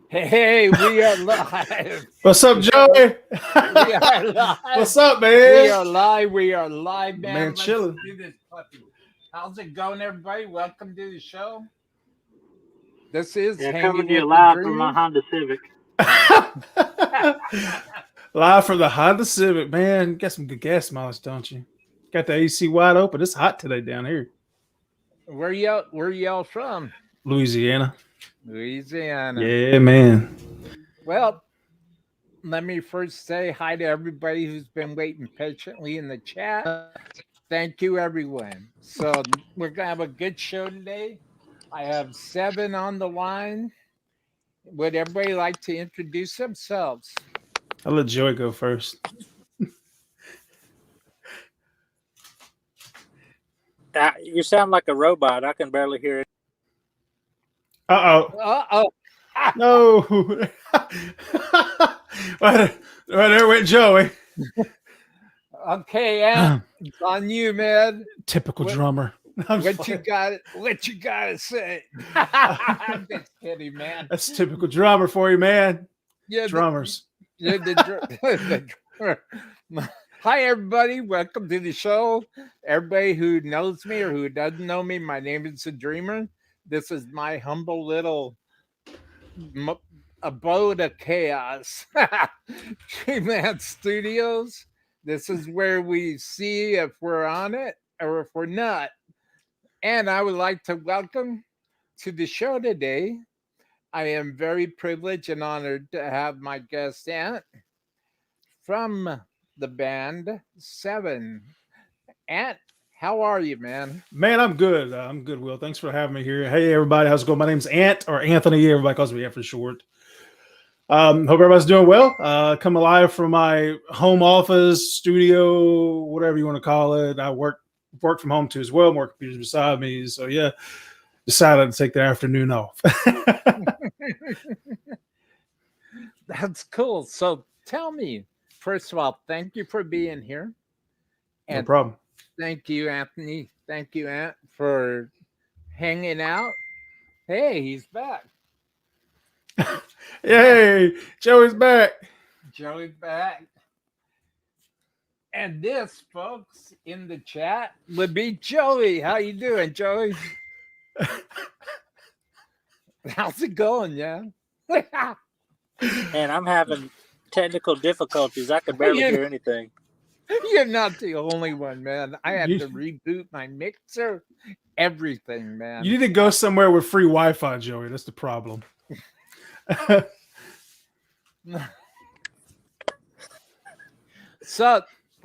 Hey, we are live. What's up, Joey? We are live. What's up, We man? are live. We are live, Man, man. Let's chilling. do this puppy. How's it going, everybody? Welcome to the show. This is Yeah, coming Hanging to you with the live from my Dreamers. Honda Civic. Live from the Honda Civic, man. Got some good gas mileage, don't you? Got the AC wide open. It's hot today down here, Where y'all from? Louisiana. Louisiana. Yeah, man. Well, let me first say hi to everybody who's been waiting patiently in the chat. Thank you, everyone. So we're gonna have a good show today. I have Sevvven on the line. Would everybody like to introduce themselves? I'll let Joey go first. You sound like a robot. I can barely hear it. Uh Uh-oh. oh. No. Well, there went Joey. Okay, Ant, it's on you, man. Typical What- drummer. What you got to say? I'm just kidding, man. That's typical drummer for you, man. Yeah, Drummers. the drummer. Hi, everybody. Welcome to the show. Everybody who knows me or who doesn't know me, my name is The Dreamer. This is my humble little abode of chaos. Dreamland Studios. This is where we see if we're on it or if we're not. And I would like to welcome to the show today. I am very privileged and honored to have my guest Ant from the band Sevvven. Ant, how are you, man? Man, I'm good. I'm good, Will. Thanks for having me here. Hey, everybody. How's it going? My name's Ant or Anthony. Everybody calls me Ant for short. Hope everybody's doing well. Come alive from my home office, studio, whatever you want to call it. I work from home too as well. More computers beside me. So yeah, decided to take the afternoon off. That's cool. So tell me, first of all, thank you for being here. No And problem. thank you, Anthony. Thank you, Ant, for hanging out. Hey, he's back. Yay, Joey's back. Joey's back. And this, folks, in the chat would be Joey. How you doing, Joey? How's it going, yeah? And I'm having technical difficulties. I can barely hear anything. You're not the only one, man. I had You- to reboot my mixer, everything, man. You need to go somewhere with free Wi-Fi, Joey. That's the problem. So,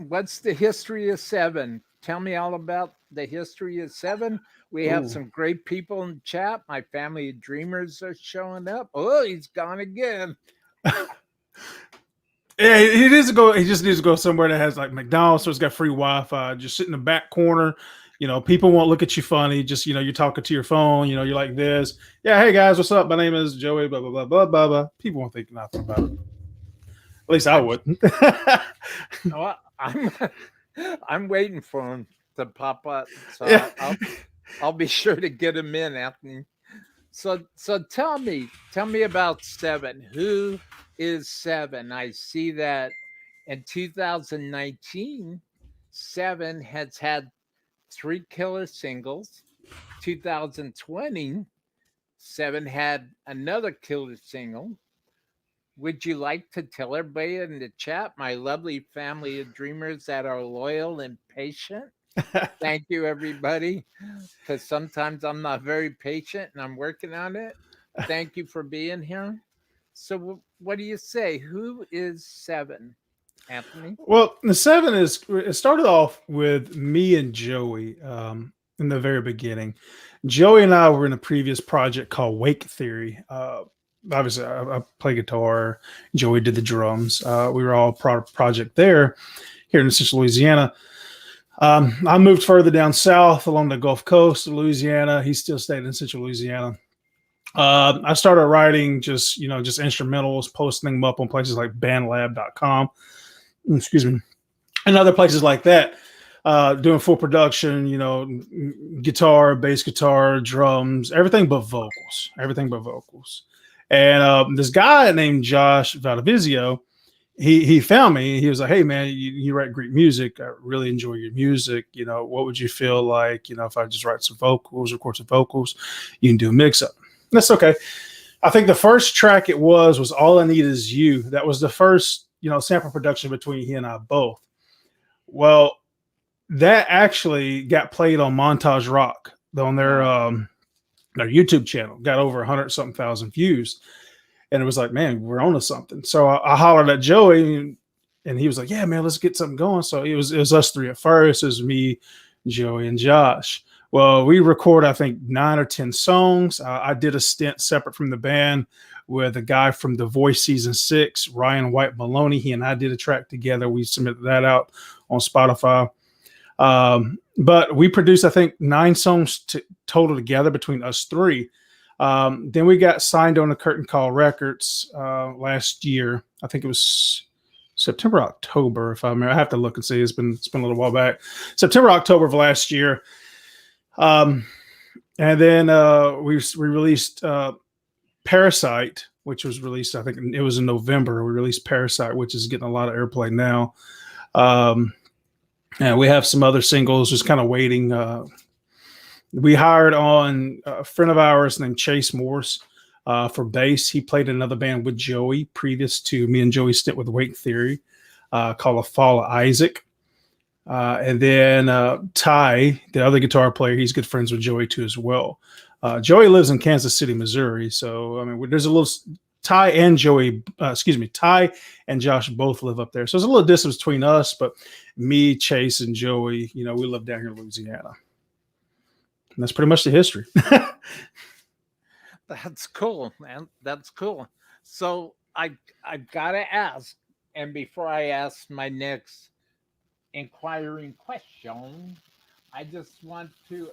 what's the history of Sevvven? Tell me all about the history of Sevvven. We have Ooh. some great people in chat. My family of dreamers are showing up. Oh, he's gone again. Yeah, he needs to go. He just needs to go somewhere that has like McDonald's, so it's got free Wi-Fi. Just sit in the back corner. You know, people won't look at you funny. Just you're talking to your phone. You're like this. Yeah, hey guys, what's up? My name is Joey. Blah blah blah blah blah blah. People won't think nothing about it. At least I wouldn't. Oh, I'm waiting for him to pop up. So Yeah. I'll be sure to get him in, Anthony. So tell me about Sevvven. Who is Sevvven? I see that in 2019, Sevvven has had 3 killer singles. 2020, Sevvven had another killer single. Would you like to tell everybody in the chat, my lovely family of dreamers that are loyal and patient? Thank you, everybody, because sometimes I'm not very patient and I'm working on it. Thank you for being here. So, what do you say? Who is Sevvven, Anthony? Well, the Sevvven it started off with me and Joey in the very beginning. Joey and I were in a previous project called Wake Theory. Obviously, I play guitar. Joey did the drums. We were all project there here in Central Louisiana. I moved further down south along the Gulf Coast of Louisiana. He still stayed in Central Louisiana. I started writing just instrumentals, posting them up on places like bandlab.com. Excuse me. And other places like that. Doing full production, guitar, bass guitar, drums, everything but vocals. And this guy named Josh Valdivizio, he found me. He was like, "Hey man, you write great music. I really enjoy your music. You know, what would you feel like, you know, if I just write some vocals, record some vocals, you can do a mix up." That's okay. I think the first track it was All I Need Is You. That was the first, you know, sample production between he and I both. Well, that actually got played on Montage Rock on their YouTube channel. Got over 100 something thousand views. And it was like, man, we're on to something. So I hollered at Joey, and he was like, yeah, man, let's get something going. So it was us three at first. It was me, Joey, and Josh. Well, we record, I think, 9 or 10 songs. I did a stint separate from the band with a guy from The Voice Season 6, Ryan White Maloney. He and I did a track together. We submitted that out on Spotify. But we produced, I think, 9 songs total together between us three. Then we got signed on the Curtain Call Records last year. I think it was September, October, if I remember. I have to look and see. It's been a little while back. September, October of last year. And then we released Parasite, which was released, I think it was in November. We released Parasite, which is getting a lot of airplay now. And we have some other singles just kind of waiting. We hired on a friend of ours named Chase Morse for bass. He played in another band with Joey previous to me and Joey's stint with Wake Theory called A Fall of Isaac. And then Ty, the other guitar player, he's good friends with Joey too as well. Joey lives in Kansas City, Missouri. So, I mean, there's a little Ty and Josh both live up there. So there's a little distance between us, but me, Chase, and Joey, you know, we live down here in Louisiana. And that's pretty much the history. That's cool, man. That's cool. So I've got to ask, and before I ask my next inquiring question, I just want to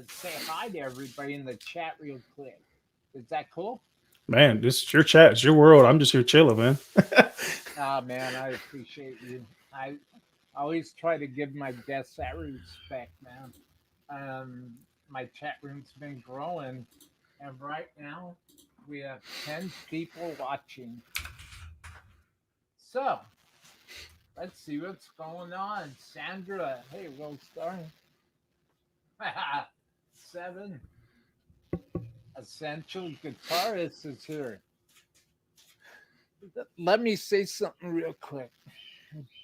say hi to everybody in the chat real quick. Is that cool? Man, this is your chat. It's your world. I'm just here chilling, man. Oh, man, I appreciate you. I always try to give my guests that respect, man. My chat room's been growing, and right now we have 10 people watching. So let's see what's going on. Sandra, hey, we'll start. Sevvven, Essential Guitarist is here. Let me say something real quick.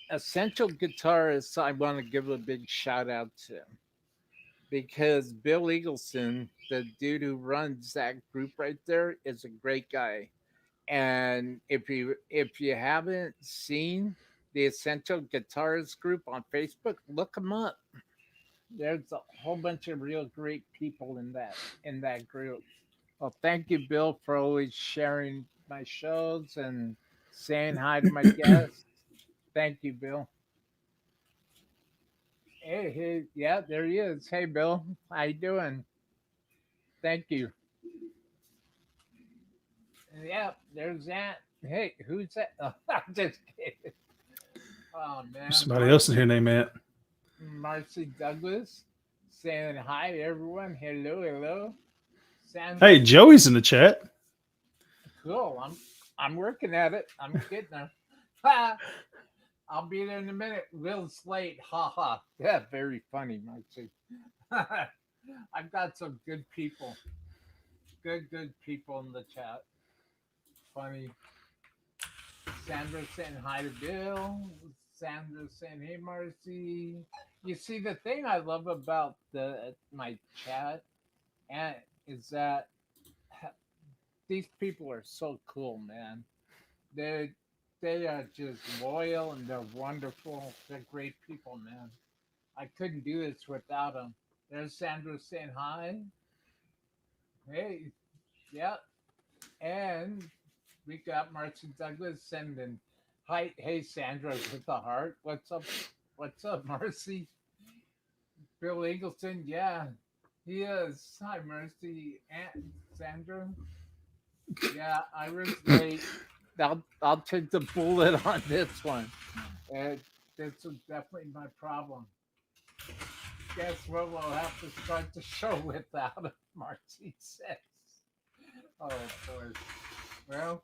Essential Guitarist, I want to give a big shout out to, because Bill Eagleson, the dude who runs that group right there, is a great guy. And if you haven't seen the Essential Guitarist group on Facebook, look them up. There's a whole bunch of real great people in that group. Well, thank you, Bill, for always sharing my shows and saying hi to my guests. Thank you, Bill. Hey, yeah, there he is. Hey, Bill, how you doing? Thank you. Yeah, there's that. Hey, who's that? Oh, I'm just kidding. Oh man, There's somebody else in here named Matt. Marcy Douglas saying hi to everyone. Hello. Sandra. Hey, Joey's in the chat. Cool. I'm working at it. I'm getting there. I'll be there in a minute. Will Slate. Ha. Yeah, very funny, Marcy. I've got some good people. Good people in the chat. Funny. Sandra saying hi to Bill. Sandra saying, hey, Marcy. You see, the thing I love about my chat is that these people are so cool, man. They are just loyal and they're wonderful. They're great people, man. I couldn't do this without them. There's Sandra saying hi. Hey, yeah. And we got Marcy Douglas sending hi. Hey, Sandra with the heart. What's up, Marcy? Bill Eagleson, yeah, he is. Hi, Marcy and Sandra. Yeah, I was late. I'll take the bullet on this one. This is definitely my problem. Guess what? We'll have to start the show without it, Marcy says. Oh, boy. Well,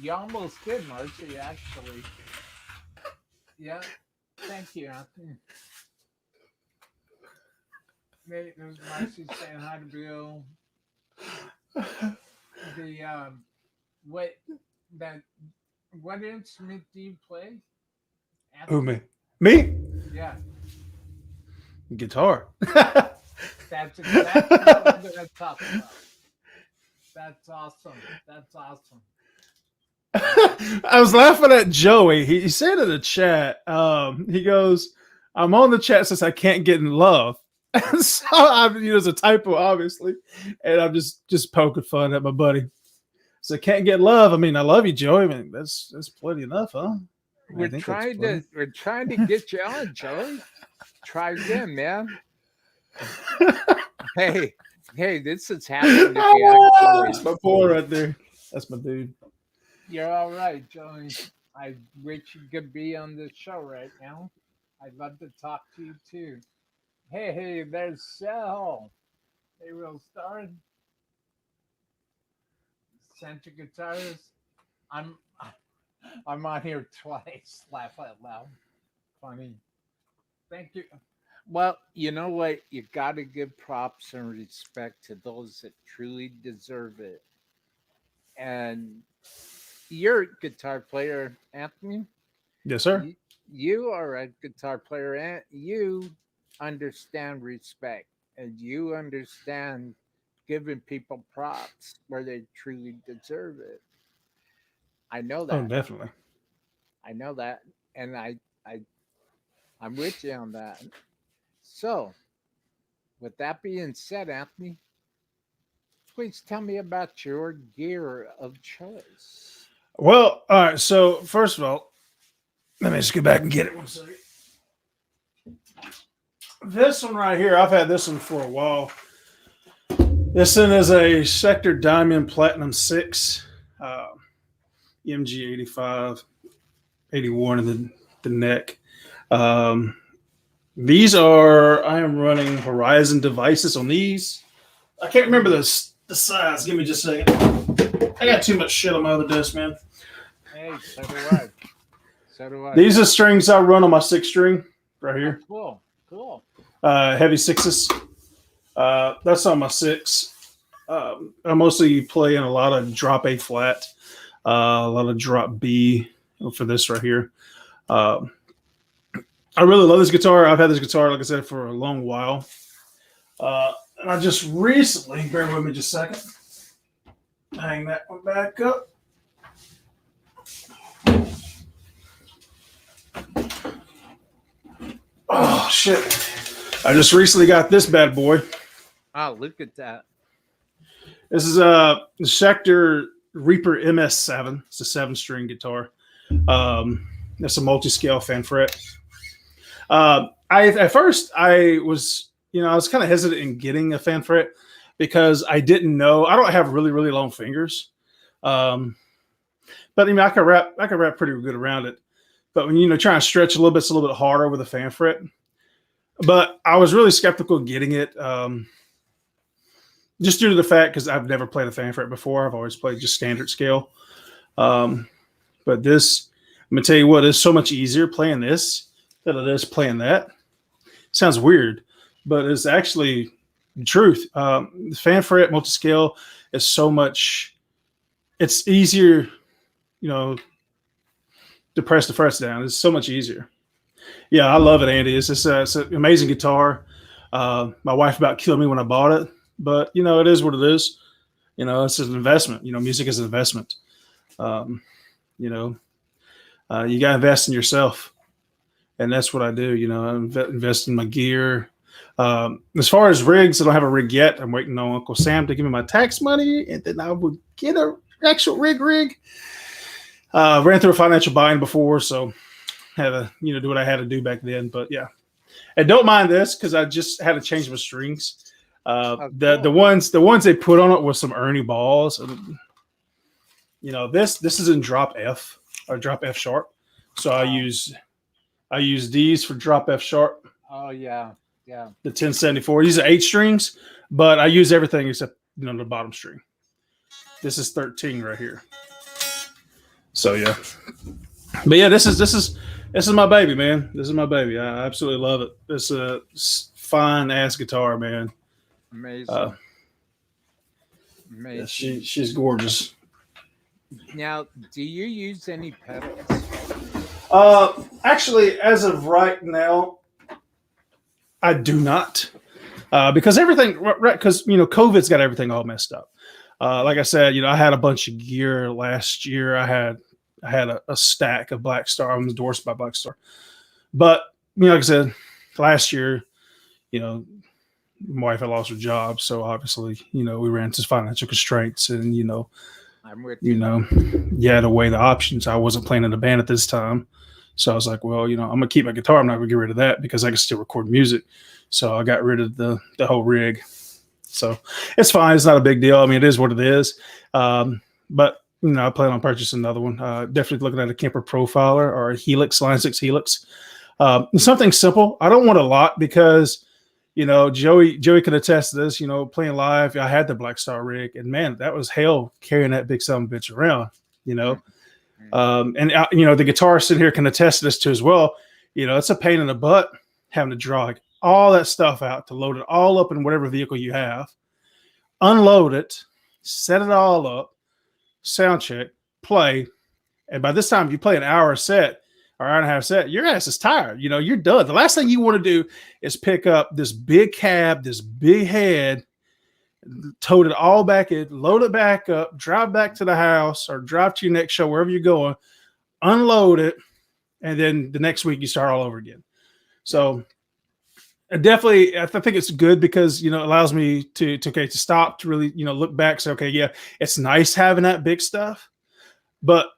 you almost did, Marcy, actually. Yeah. Thank you, Anthony. There's Marcy saying hi to Bill. The what that what instrument do you play? Who, Anthony? me? Me? Yeah, Guitar. that's exactly what I'm going to talk about. That's awesome. That's awesome. I was laughing at Joey. He said in the chat, he goes, I'm on the chat since I can't get in love. So there's a typo, obviously. And I'm just poking fun at my buddy. So I can't get love. I mean, I love you, Joey. I mean, that's plenty enough, huh? I think that's plenty. We're trying to get you on, Joey. Try again, man. Hey, this is happening to me That's actually. my boy right there. That's my dude. You're all right, Joey. I wish you could be on the show right now. I'd love to talk to you too. Hey, there's Sal. Hey, real star. Central guitarist. I'm I'm on here twice. Laugh out loud. Funny. Thank you. Well, you know what? You got to give props and respect to those that truly deserve it. And you're a guitar player, Anthony. Yes, sir. You, you are a guitar player, and you understand respect, and you understand giving people props where they truly deserve it. I know Oh, that. definitely. I know that, and I, I'm with you on that. So, with that being said, Anthony, please tell me about your gear of choice. Well, all right. So first of all, let me just go back and get it one second. This one right here, I've had this one for a while. This one is a Sector Diamond Platinum 6, MG 85, 81 in the neck. These are, I am running Horizon devices on these. I can't remember the size. Give me just a second. I got too much shit on my other desk, man. Hey, so do I. So do I. These are strings I run on my 6 string right here. Cool. Cool. Heavy 6s. That's on my 6. I mostly play in a lot of drop A flat, a lot of drop B for this right here. I really love this guitar. I've had this guitar, like I said, for a long while. And I just recently, bear with me just a second, hang that one back up. Oh, shit. I just recently got this bad boy. Oh, look at that. This is a Schecter Reaper MS7. It's a 7-string guitar. It's a multi-scale fan fret. At first I was kind of hesitant in getting a fan fret because I didn't know. I don't have really, really long fingers. But I mean, I can wrap pretty good around it. But when trying to stretch a little bit, it's a little bit harder with a fan fret. But I was really skeptical of getting it, just due to the fact because I've never played a fan fret before. I've always played just standard scale. But this, I'm gonna tell you what, it's so much easier playing this than it is playing that. Sounds weird, but it's actually the truth. The fan fret multi-scale is so much. It's easier, to press the frets down. It's so much easier. Yeah, I love it, Andy. It's an amazing guitar. My wife about killed me when I bought it, but it is what it is. It's an investment. Music is an investment. You got to invest in yourself, and that's what I do. I invest in my gear. As far as rigs, I don't have a rig yet. I'm waiting on Uncle Sam to give me my tax money, and then I will get an actual rig. Ran through a financial bind before, so had to do what I had to do back then. But yeah, and don't mind this because I just had to change my strings. Cool. The ones they put on it was some Ernie balls. This is in drop F or drop F sharp. So I use these for drop F sharp. Oh yeah. The 1074. These are 8 strings, but I use everything except the bottom string. This is 13 right here. So yeah, but yeah, this is my baby, man. This is my baby. I absolutely love it. It's a fine ass guitar, man. Uh, Amazing. yeah, Amazing. she's gorgeous. Now, do you use any pedals? Actually, as of right now, I do not. Because everything, right? Because COVID's got everything all messed up. Like I said, I had a bunch of gear last year. I had a stack of Black Star. I'm endorsed by Black Star, but like I said, last year, you know, my wife had lost her job, so obviously, we ran into financial constraints, and I'm with you you. know, you had to weigh the options. I wasn't playing in a band at this time, so I was like, well, I'm gonna keep my guitar. I'm not gonna get rid of that because I can still record music. So I got rid of the whole rig. So it's fine. It's not a big deal. I mean, it is what it is. But I plan on purchasing another one. Definitely looking at a Kemper Profiler or a Helix, Line 6 Helix. Something simple. I don't want a lot because Joey can attest to this. Playing live, I had the Black Star rig, and man, that was hell carrying that big son of a bitch around. And the guitarist in here can attest to this too as well. It's a pain in the butt having to drag all that stuff out to load it all up in whatever vehicle you have, unload it, set it all up, sound check, play, and by this time you play an hour set or hour and a half set, your ass is tired. You're done. The last thing you want to do is pick up this big cab, this big head, tote it all back in, load it back up, drive back to the house or drive to your next show, wherever you're going, unload it, and then the next week you start all over again. So definitely, I think it's good because it allows me to stop, to really look back, say, okay, yeah, it's nice having that big stuff, but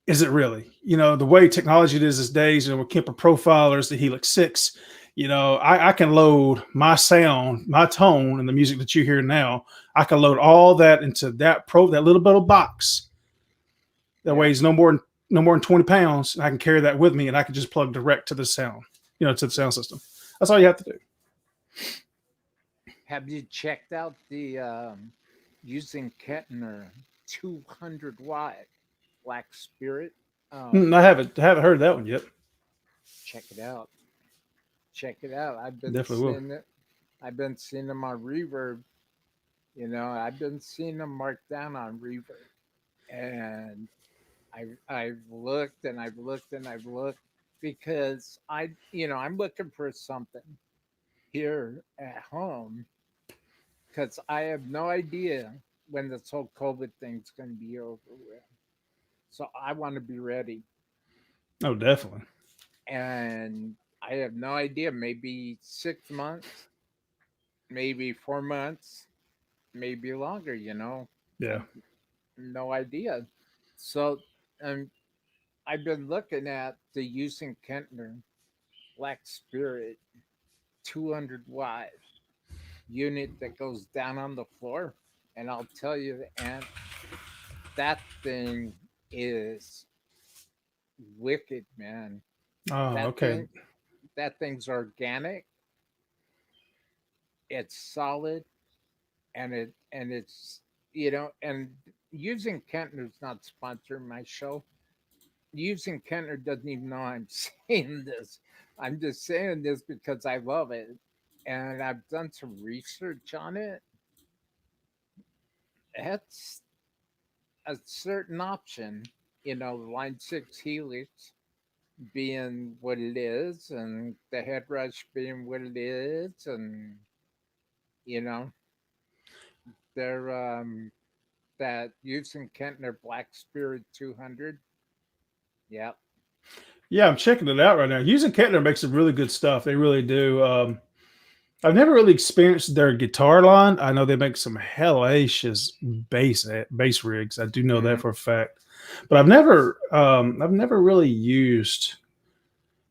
is it really? The way technology it is these days, with Kemper Profilers, the Helix 6, I can load my sound, my tone, and the music that you hear now. I can load all that into that little bit of box that weighs no more than 20 pounds. And I can carry that with me, and I can just plug direct to the sound, to the sound system. That's all you have to do. Have you checked out the using Kettner 200-watt Black Spirit? I haven't heard that one yet. Check it out. Check it out. I've been Definitely seeing it. I've been seeing them on Reverb. I've been seeing them marked down on Reverb, and I've looked and I've looked and I've looked because I'm looking for something here at home because I have no idea when this whole COVID thing's going to be over with. So I want to be ready. Oh, definitely. And I have no idea, maybe 6 months, maybe 4 months, maybe longer, Yeah. no idea. So um, I've been looking at the using Kentner Black Spirit 200-watt unit that goes down on the floor. And I'll tell you, and that thing is wicked, man. Oh, That okay. thing, that thing's organic. It's solid, and it's and using Kentner's not sponsoring my show. Using Kentner doesn't even know I'm saying this. I'm just saying this because I love it, and I've done some research on it. That's a certain option, Line 6 Helix being what it is, and the head rush being what it is, and you know, they're that using Kentner Black Spirit 200. Yep. Yeah, I'm checking it out right now. Using Kettner makes some really good stuff. They really do. I've never really experienced their guitar line. I know they make some hellacious bass rigs. I do know that for a fact. But I've never really used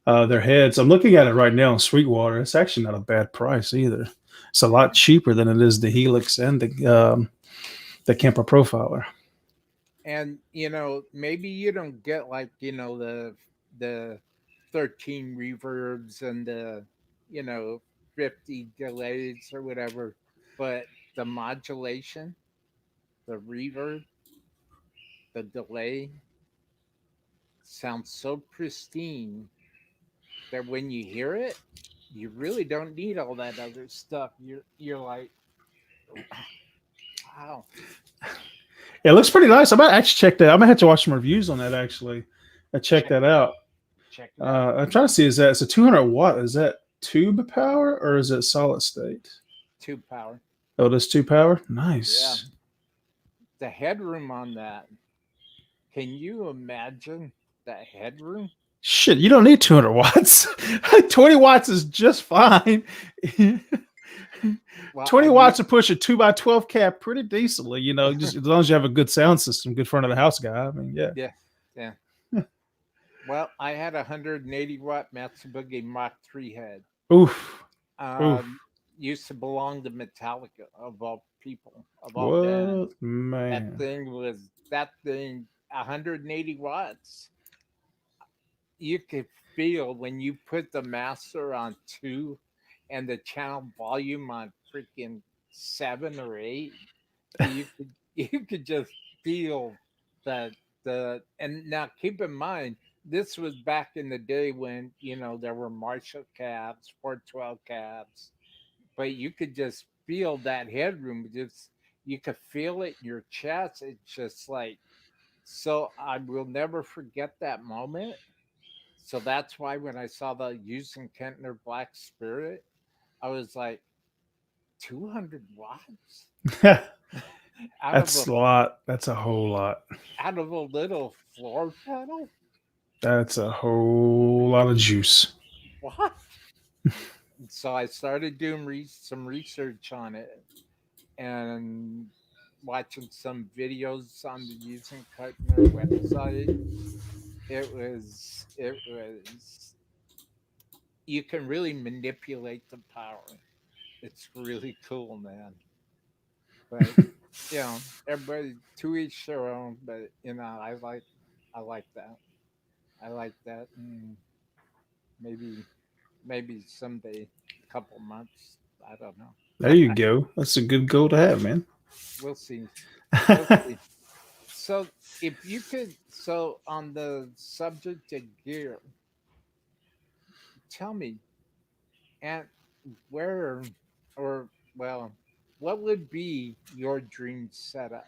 their heads. I'm looking at it right now in Sweetwater. It's actually not a bad price either. It's a lot cheaper than it is the Helix and the Kemper Profiler. And maybe you don't get like the 13 reverbs and the 50 delays or whatever, but the modulation, the reverb, the delay, sounds so pristine that when you hear it, you really don't need all that other stuff. You're like, wow, Yeah, it looks pretty nice. I might actually check that. I might have to watch some reviews on that actually. I check check that it out. out. Check it out. I'm trying to see, is that it's a 200 watt? Is that tube power or is it solid state? Tube power. Oh, it is tube power? Yeah. Nice. The headroom on that. Can you imagine that headroom? Shit, you don't need 200 watts. 20 watts is just fine. Well, 20 I watts mean, to push a 2x12 cab pretty decently, just as long as you have a good sound system, good front of the house guy. I mean, yeah. yeah, yeah. Well, I had a 180 watt Matsubugi Mach 3 head. Oof. Used to belong to Metallica, of all people, of all What? bands. Man. That thing 180 watts. You could feel when you put the master on 2 and the channel volume on freaking 7 or 8. You could just feel that and now keep in mind this was back in the day when there were Marshall cabs, 412 cabs, but you could just feel that headroom. Just you could feel it in your chest. It's just like, so I will never forget that moment. So that's why when I saw the Houston Kentner Black Spirit, I was like, 200 watts out That's a lot. That's a whole lot. out of a little floor panel. That's a whole lot of juice. What? So I started doing some research on it and watching some videos on the Using Kutner website. It was you can really manipulate the power. It's really cool, man. But everybody to each their own. But I like that. I like that. Maybe someday, couple months. I don't know. There you go. That's a good goal to have, man. We'll see. We'll see. So if you could, so on the subject of gear, tell me, and where, or well, what would be your dream setup?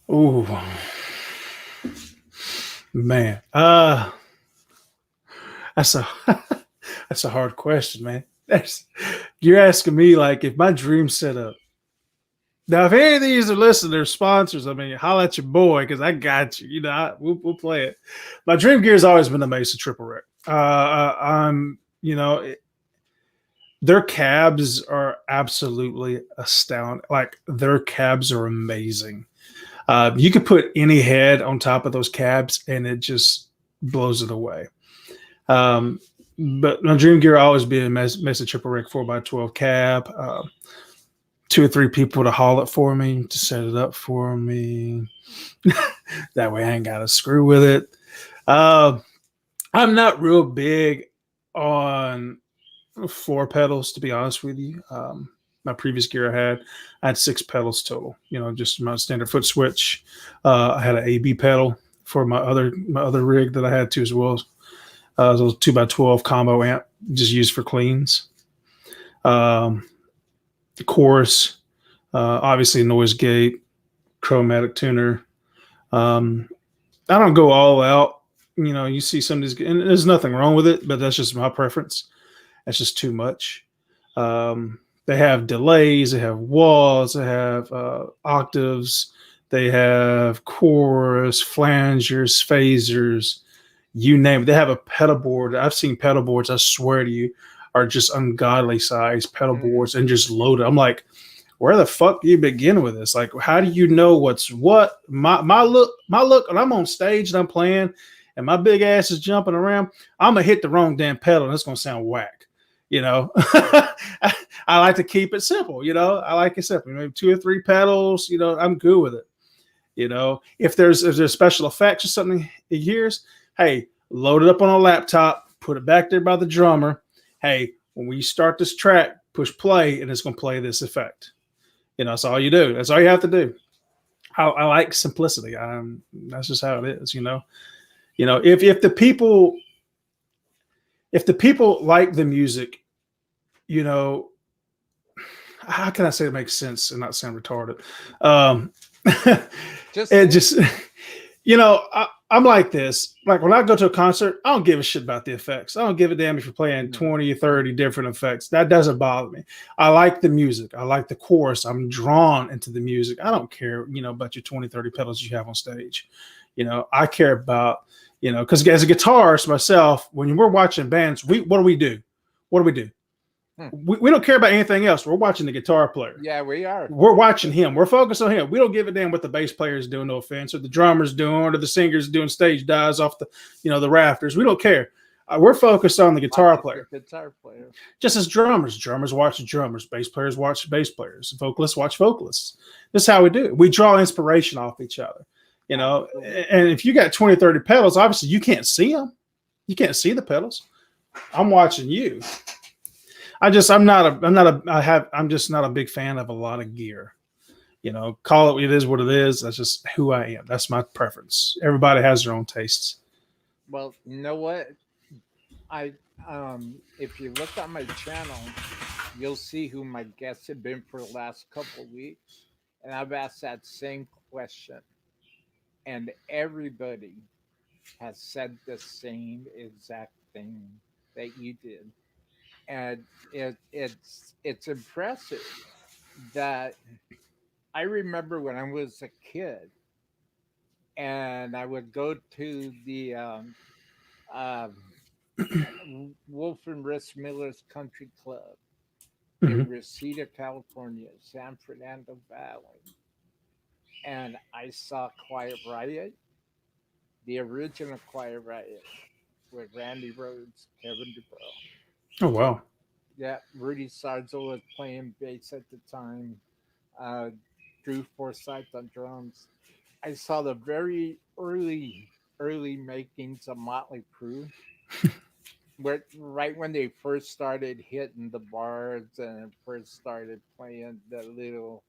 Ooh, man. That's a that's a hard question, man. You're asking me like if my dream setup. Now, if any of these are listeners, sponsors, I mean, holla at your boy because I got you. We'll play it. My dream gear has always been the Mesa Triple Wreck. Their cabs are absolutely astounding. Like their cabs are amazing. You could put any head on top of those cabs and it just blows it away. But my dream gear always be a Mesa Triple Wreck 4x12 cab. 2 or 3 people to haul it for me, to set it up for me. That way I ain't got to screw with it. I'm not real big on floor pedals, to be honest with you. My previous gear I had 6 pedals total, just my standard foot switch. I had an AB pedal for my other rig that I had too as well. It was a 2x12 combo amp, just used for cleans. Chorus, obviously noise gate, chromatic tuner. I don't go all out. You see some of these, and there's nothing wrong with it, but that's just my preference. That's just too much. They have delays, they have walls, they have octaves, they have chorus, flangers, phasers, you name it. They have a pedal board. I've seen pedal boards, I swear to you, are just ungodly sized pedal boards and just loaded. I'm like, where the fuck do you begin with this? Like, how do you know what's what? My look, when I'm on stage and I'm playing and my big ass is jumping around, I'm gonna hit the wrong damn pedal and it's gonna sound whack. I like to keep it simple. I like it simple. Maybe 2 or 3 pedals. I'm good with it. If there's special effects or something it hears, hey, load it up on a laptop, put it back there by the drummer. Hey, when we start this track, push play, and it's going to play this effect. That's all you do. That's all you have to do. I like simplicity. That's just how it is. You know, if the people like the music, you know, how can I say it makes sense and not sound retarded? Just it just, you know, I'm like this. Like when I go to a concert, I don't give a shit about the effects. I don't give a damn if you're playing 20 or 30 different effects. That doesn't bother me. I like the music. I like the chorus. I'm drawn into the music. I don't care, you know, about your 20, 30 pedals you have on stage. You know, I care about, you know, because as a guitarist myself, when we're watching bands, what do we do? What do we do? We don't care about anything else. We're watching the guitar player. Yeah, we are. We're watching him. We're focused on him. We don't give a damn what the bass player is doing, no offense, or the drummer's doing, or the singer's doing stage dives off the, you know, the rafters. We don't care. We're focused on the guitar player. The guitar player. Just as drummers watch drummers, bass players watch bass players, vocalists watch vocalists. This is how we do it. We draw inspiration off each other, you know. And if you got 20, 30 pedals, obviously you can't see them. You can't see the pedals. I'm watching you. I'm just not a big fan of a lot of gear. You know, call it is what it is. That's just who I am. That's my preference. Everybody has their own tastes. Well, you know what? If you look on my channel, you'll see who my guests have been for the last couple of weeks. And I've asked that same question. And everybody has said the same exact thing that you did. And it's impressive that I remember when I was a kid and I would go to the Wolf and Rist Miller's Country Club in Reseda, California, San Fernando Valley. And I saw Quiet Riot, the original Quiet Riot, with Randy Rhoads, Kevin DuBrow. Oh, wow. Yeah, Rudy Sarzo was playing bass at the time. Drew Forsythe on drums. I saw the very early makings of Motley Crue, right when they first started hitting the bars and first started playing the little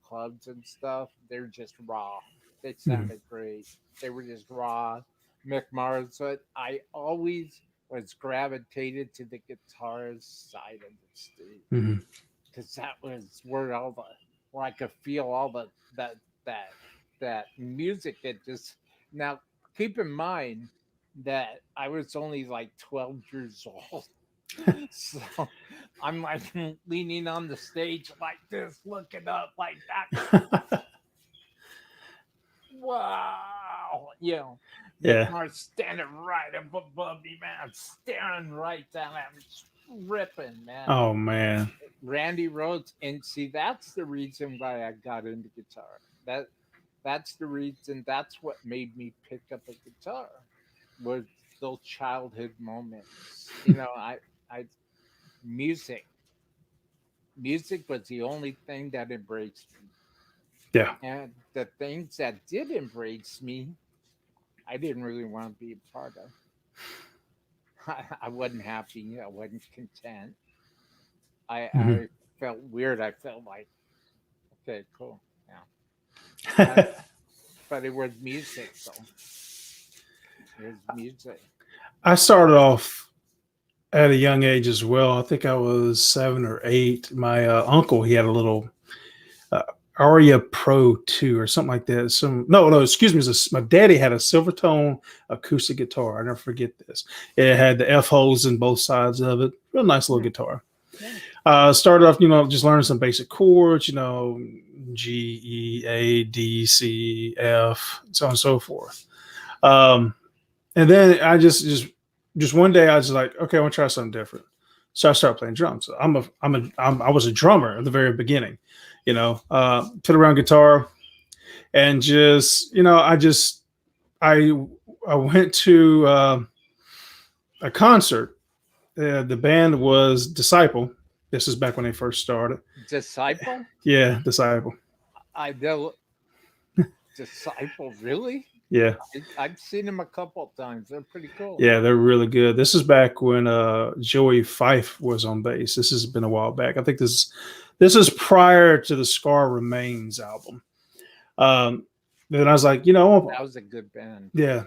clubs and stuff. They're just raw. They sounded great. They were just raw. Mick Mars, but I always was gravitated to the guitar side of the stage because that was where I could feel all that music. It just now keep in mind that I was only like 12 years old, so I'm like leaning on the stage like this, looking up like that. Wow, you know. Yeah. Mars standing right up above me, man, staring right down at me, ripping, man. Oh man, Randy Rhoads, and see, that's the reason why I got into guitar. That's the reason. That's what made me pick up a guitar. Was those childhood moments. You know, I music was the only thing that embraced me. Yeah. And the things that did embrace me, I didn't really want to be a part of. I wasn't happy. I wasn't content. I felt weird. I felt like, okay, cool. Yeah. But it was music, though. It was music. I started off at a young age as well. I think I was 7 or 8. My uncle, he had a little Aria Pro 2 or something like that. No, excuse me. My daddy had a Silvertone acoustic guitar. I never forget this. It had the F holes in both sides of it. Real nice little guitar. Started off, you know, just learning some basic chords, you know, G, E, A, D, C, F, so on and so forth. And then I just one day I was like, okay, I want to try something different. So I started playing drums. So I was a drummer at the very beginning, you know, put around guitar and just, you know, I went to a concert. The band was Disciple. This is back when they first started. Disciple? Yeah, Disciple. I know. Disciple, really? Yeah. I've seen them a couple of times. They're pretty cool. Yeah, they're really good. This is back when Joey Fife was on bass. This has been a while back. I think this is prior to the Scar Remains album. Then I was like, you know, that was a good band. Yeah.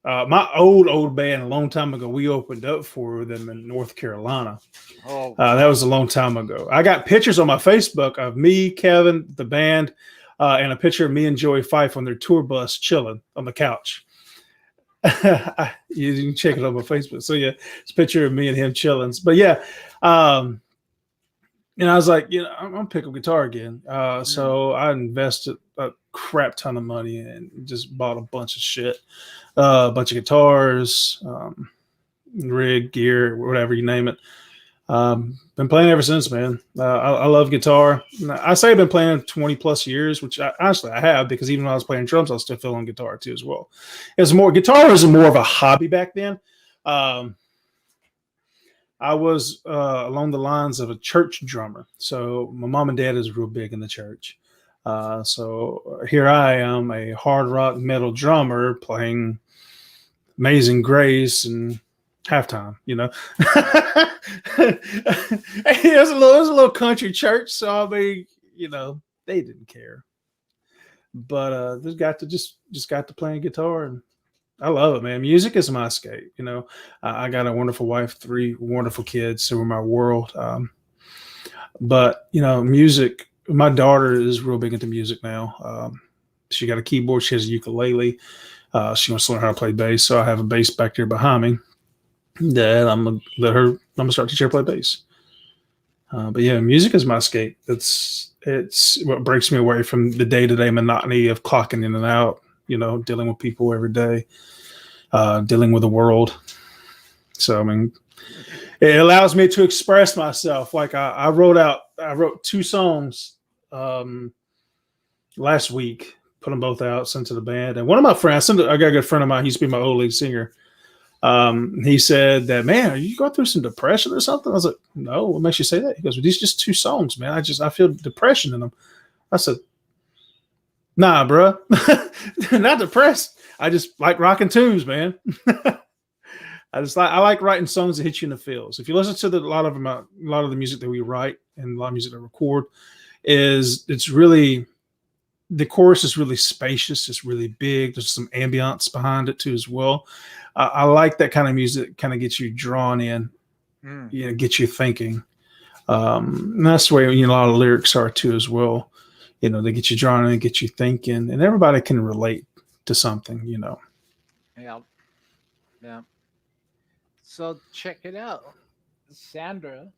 My old band a long time ago, we opened up for them in North Carolina. Oh, That was a long time ago. I got pictures on my Facebook of me, Kevin, the band, and a picture of me and Joey Fife on their tour bus chilling on the couch. You can check it on my Facebook. So yeah, it's a picture of me and him chilling. But yeah, and I was like, I'm gonna pick up guitar again. So I invested a crap ton of money and just bought a bunch of shit, a bunch of guitars, rig, gear, whatever you name it. Been playing ever since, man. I love guitar. I say I've been playing 20 plus years, which honestly I have, because even when I was playing drums, I was still feeling guitar too as well. Guitar was more of a hobby back then. I was along the lines of a church drummer. So my mom and dad is real big in the church. So here I am, a hard rock metal drummer playing Amazing Grace and halftime, it was a little country church, so I mean, they didn't care. But just got to playing guitar, and I love it, man. Music is my escape. I got a wonderful wife, 3 wonderful kids who are my world. But music. My daughter is real big into music now. She got a keyboard. She has a ukulele. She wants to learn how to play bass. So I have a bass back there behind me. That I'm gonna start teaching her to play bass. But yeah, music is my escape. It's what breaks me away from the day-to-day monotony of clocking in and out. Dealing with people every day, dealing with the world. So I mean, it allows me to express myself. Like I wrote 2 songs last week, put them both out, sent to the band. And one of my friends, I got a good friend of mine, he used to be my old lead singer. He said that, man, are you going through some depression or something? I was like, no, what makes you say that? He goes, well, these are just 2 songs, man. I feel depression in them. I said, nah, bro, not depressed. I just like rocking tunes, man. I like writing songs that hit you in the feels. If you listen to a lot of the music that we write and a lot of music that we record, it's really, the chorus is really spacious. It's really big. There's some ambiance behind it too as well. I like that kind of music. Kind of gets you drawn in, get you thinking. And that's the way a lot of lyrics are too as well. They get you drawn in, get you thinking, and everybody can relate to something. Yeah, yeah. So check it out. Sandra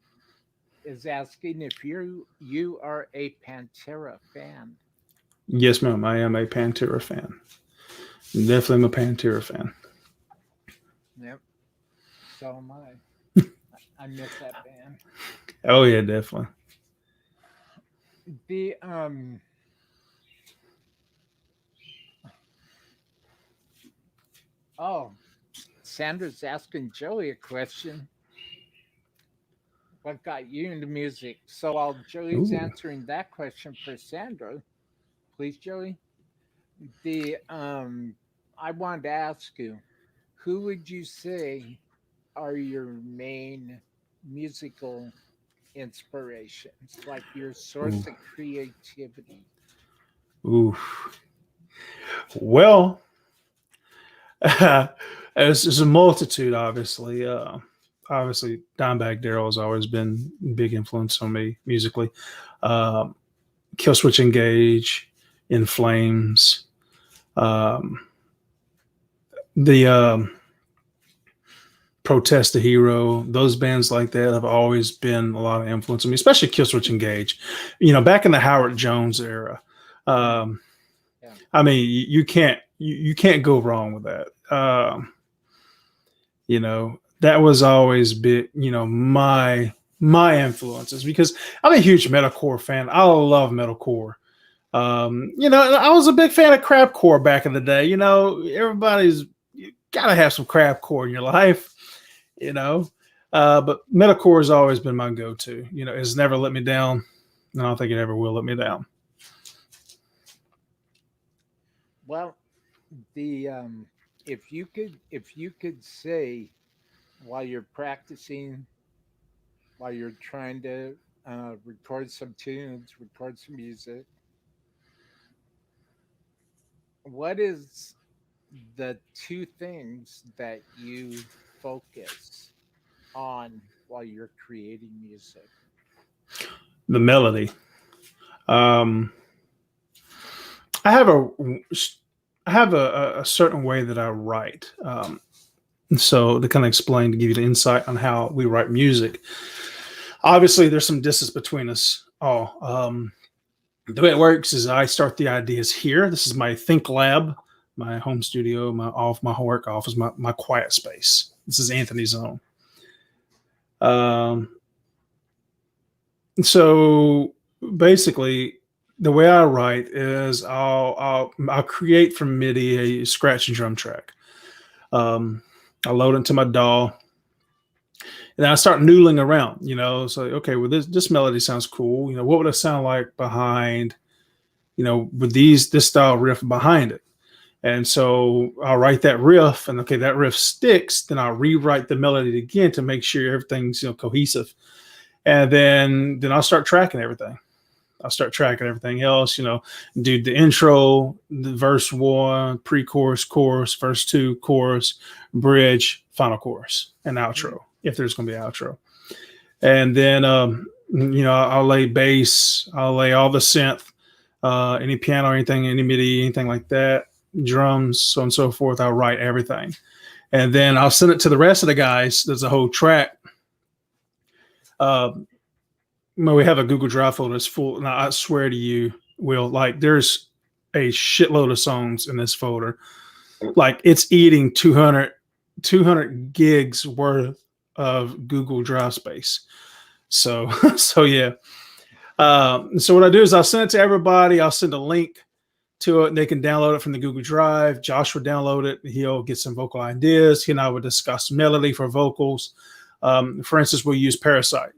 is asking if you are a Pantera fan. Yes, ma'am. I am a Pantera fan. Definitely am a Pantera fan. Yep. So am I. I miss that band. Oh yeah, definitely. The oh, Sandra's asking Joey a question. What got you into music? So while Joey's Ooh. answering that question for Sandra, please, Joey. The I wanted to ask you, who would you say are your main musical inspirations, like your Ooh. source of creativity? Ooh. Well, it's a multitude, obviously. Obviously, Dimebag Darrell has always been a big influence on me musically. Um, Killswitch Engage, In Flames, the Protest the Hero, those bands like that have always been a lot of influence on me, especially Killswitch Engage. Back in the Howard Jones era. Yeah. I mean, you can't go wrong with that. That was always big, my influences, because I'm a huge metalcore fan. I love metalcore. I was a big fan of crapcore back in the day. Everybody's, you gotta have some crapcore in your life, but metalcore has always been my go-to. It's never let me down. I don't think it ever will let me down. Well, the if you could say while you're practicing, while you're trying to record some tunes, record some music, what is the two things that you focus on while you're creating music? The melody. Um, I have a certain way that I write. So to kind of explain, to give you the insight on how we write music, obviously there's some distance between us all. The way it works is I start the ideas here. This is my think lab, my home studio, my work office, my quiet space. This is Anthony's zone. Um, so basically, the way I write is I'll create from MIDI a scratch and drum track. I load it into my DAW, and then I start noodling around. So okay, well this melody sounds cool. What would it sound like behind, with this style riff behind it? And so I'll write that riff, and okay, that riff sticks. Then I'll rewrite the melody again to make sure everything's cohesive, and then I'll start tracking everything. I'll start tracking everything else, do the intro, the verse 1, pre-chorus, chorus, verse 2, chorus, bridge, final chorus, and outro, if there's going to be an outro. And then, I'll lay bass, I'll lay all the synth, any piano or anything, any MIDI, anything like that, drums, so on and so forth. I'll write everything. And then I'll send it to the rest of the guys. There's a whole track. We have a Google Drive folder that's full. Now, I swear to you, Will, there's a shitload of songs in this folder. It's eating 200 gigs worth of Google Drive space. So yeah. So what I do is I'll send it to everybody. I'll send a link to it, and they can download it from the Google Drive. Josh will download it. He'll get some vocal ideas. He and I will discuss melody for vocals. For instance, we'll use Parasite,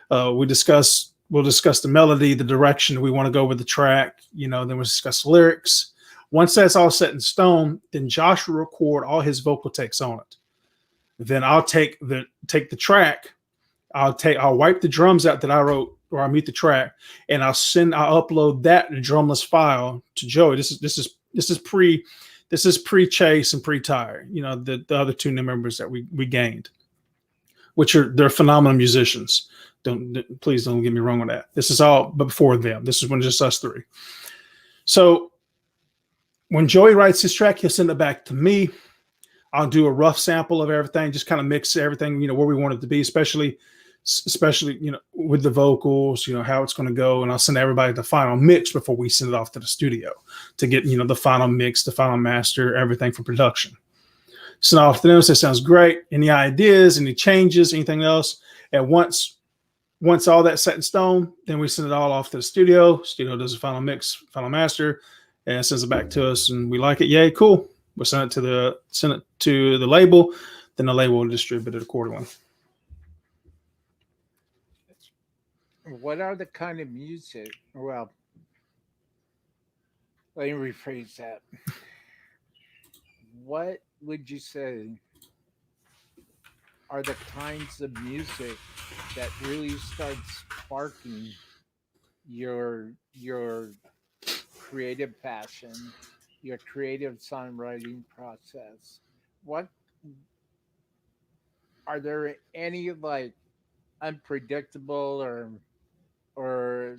we'll discuss the melody, the direction we want to go with the track, then we'll discuss lyrics. Once that's all set in stone, then Josh will record all his vocal takes on it. Then I'll take the track, I'll wipe the drums out that I wrote, or I'll mute the track, and I'll upload that drumless file to Joey. This is pre-Chase and pre-Tire, the other two new members that we gained, they're phenomenal musicians. Please don't get me wrong on that. This is all before them. This is when just us three. So when Joey writes his track, he'll send it back to me. I'll do a rough sample of everything, just kind of mix everything, where we want it to be, especially with the vocals, how it's going to go. And I'll send everybody the final mix before we send it off to the studio to get, the final mix, the final master, everything for production. Send off to them. So it sounds great. Any ideas, any changes, anything else? And once all that's set in stone, then we send it all off to the studio. Studio does a final mix, final master, and sends it back to us. And we like it. Yay, cool. We'll send it to the label. Then the label will distribute it accordingly. What are the kind of music? Well, let me rephrase that. What would you say are the kinds of music that really start sparking your creative passion, your creative songwriting process? What are there any unpredictable or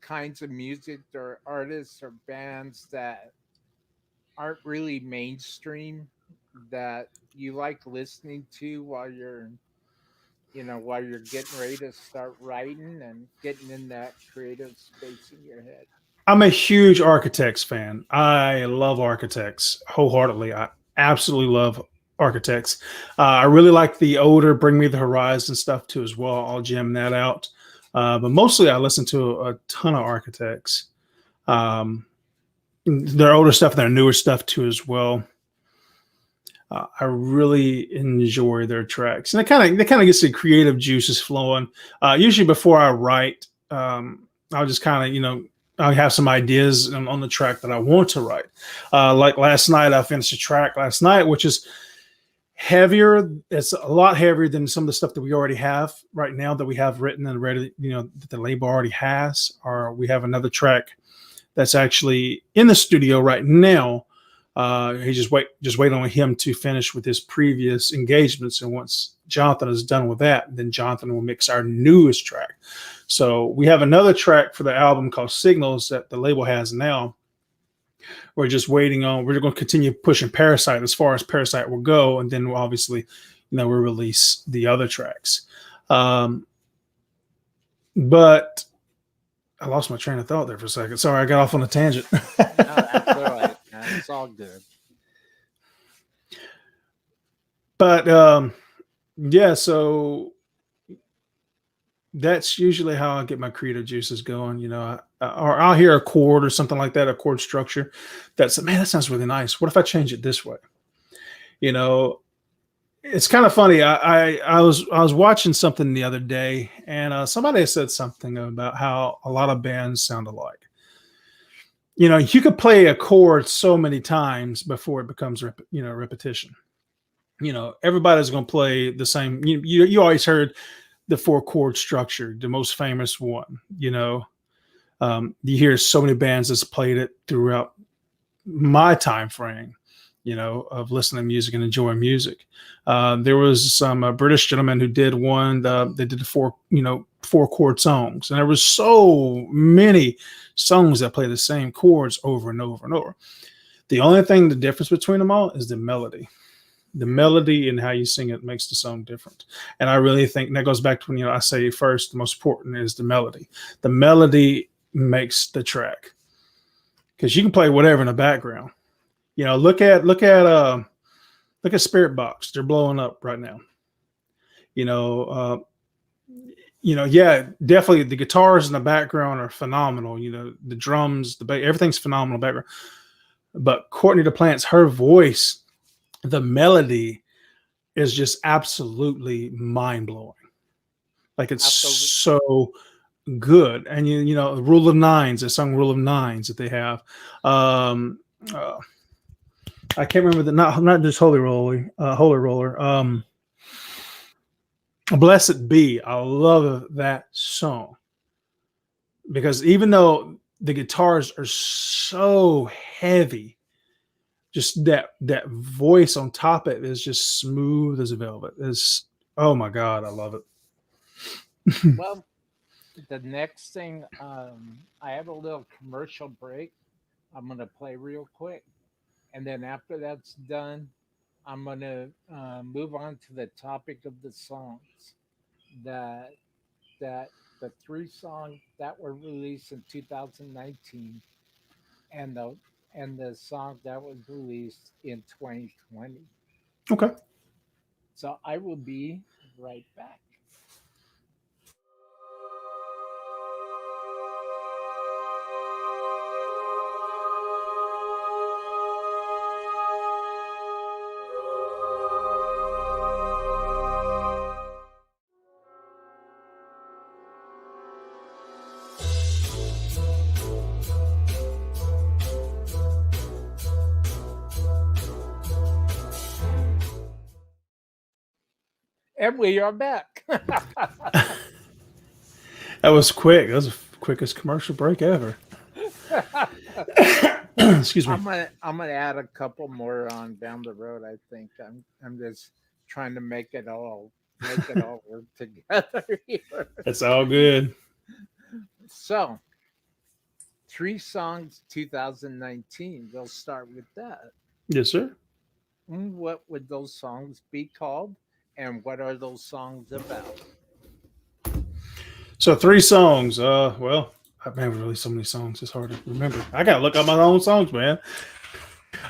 kinds of music or artists or bands that aren't really mainstream that you like listening to while you're getting ready to start writing and getting in that creative space in your head? I'm a huge Architects fan. I love Architects wholeheartedly. I absolutely love Architects. I really like the older Bring Me the Horizon stuff too as well. I'll jam that out. But mostly I listen to a ton of Architects. Their older stuff, their newer stuff too as well. I really enjoy their tracks, and it kind of gets the creative juices flowing. Usually before I write, I'll just kind of I have some ideas on the track that I want to write. Like last night, I finished a track last night, which is heavier. It's a lot heavier than some of the stuff that we already have right now that we have written and ready, that the label already has. Or we have another track that's actually in the studio right now. He just wait on him to finish with his previous engagements, and once Jonathan is done with that, then Jonathan will mix our newest track. So we have another track for the album called Signals that the label has now. We're just waiting on. We're going to continue pushing Parasite as far as Parasite will go, and then we'll obviously, we'll release the other tracks. But I lost my train of thought there for a second. Sorry, I got off on a tangent. No, that's all right. It's all good. But yeah, so that's usually how I get my creative juices going. Or I'll hear a chord or something like that, a chord structure. That's, man, that sounds really nice. What if I change it this way? It's kind of funny. I was watching something the other day, and somebody said something about how a lot of bands sound alike. You could play a chord so many times before it becomes repetition. Everybody's going to play the same. You always heard the 4-chord structure, the most famous one. You hear so many bands that's played it throughout my time frame, of listening to music and enjoying music. There was some British gentleman who did one. They did 4-chord songs, and there was so many songs that play the same chords over and over and over. The only thing, the difference between them all is the melody. The melody and how you sing it makes the song different. And I really think that goes back to when, I say first, the most important is the melody. The melody makes the track, because you can play whatever in the background. Look at Spirit Box. They're blowing up right now. Yeah, definitely the guitars in the background are phenomenal. The drums, the bass, everything's phenomenal background. But Courtney DePlant's, her voice, the melody is just absolutely mind-blowing. Like, it's so good. And Rule of Nines, the song Rule of Nines that they have. I can't remember not just Holy Roller. Blessed Be. I love that song, because even though the guitars are so heavy, just that voice on top of it is just smooth as a velvet. Oh my God, I love it. Well, the next thing, I have a little commercial break. I'm going to play real quick. And then after that's done, I'm going to move on to the topic of the songs that the 3 songs that were released in 2019 and the song that was released in 2020. Okay. So I will be right back. And we are back. That was quick. That was the quickest commercial break ever. Excuse me. I'm gonna add a couple more on down the road. I think I'm just trying to make it all work together here. That's all good. So, 3 songs 2019. We'll start with that. Yes, sir. What would those songs be called, and what are those songs about? So 3 songs. Well, I've never released so many songs. It's hard to remember. I gotta look up my own songs, man.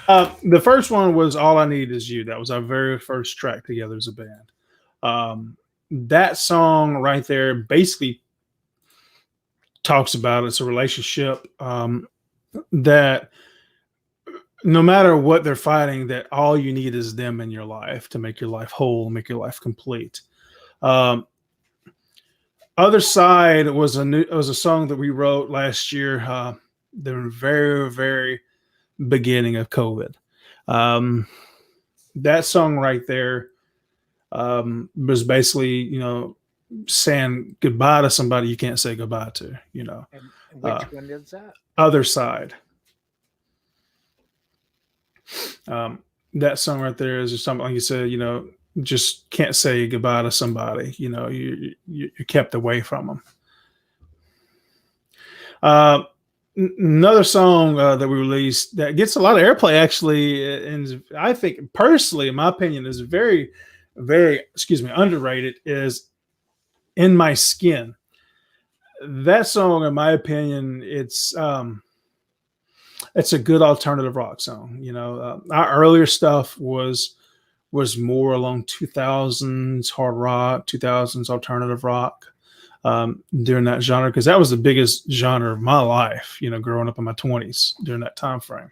The first one was All I Need Is You. That was our very first track together as a band. That song right there basically talks about it's a relationship that no matter what they're fighting, that all you need is them in your life to make your life whole, make your life complete. Other Side was a song that we wrote last year, the very, very beginning of COVID. That song right there was basically, saying goodbye to somebody you can't say goodbye to, you know. And which one is that? Other Side. That song right there is just something, like you said, you know, just can't say goodbye to somebody, you know, you're kept away from them. Another song that we released that gets a lot of airplay, actually, and I think personally, in my opinion, is very, very, underrated, is In My Skin. That song, in my opinion, it's a good alternative rock song. You know, our earlier stuff was more along 2000s hard rock, 2000s alternative rock, during that genre, because that was the biggest genre of my life, you know, growing up in my 20s during that time frame.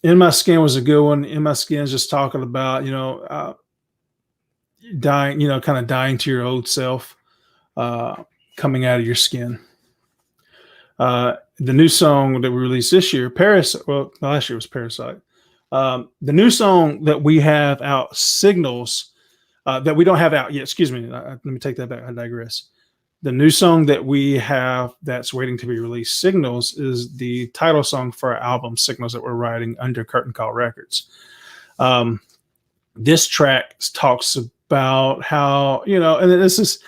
In My Skin was a good one. In My Skin is just talking about, you know, dying, you know, kind of dying to your old self, coming out of your skin. The new song that we released this year, last year was Parasite. The new song that we have out, Signals, that we don't have out yet. Excuse me. Let me take that back. I digress. The new song that we have that's waiting to be released, Signals, is the title song for our album, Signals, that we're writing under Curtain Call Records. This track talks about how, you know, and this is,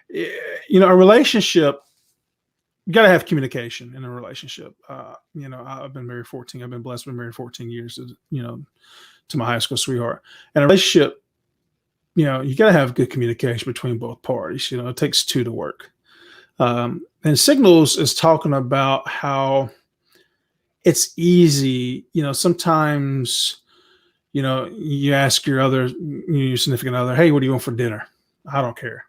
you know, a relationship, you got to have communication in a relationship. You know, I've been married 14. I've been blessed to be married 14 years, you know, to my high school sweetheart. And a relationship, you know, you got to have good communication between both parties. You know, it takes two to work. And Signals is talking about how it's easy. You know, sometimes, you know, you ask your significant other, hey, what do you want for dinner? I don't care.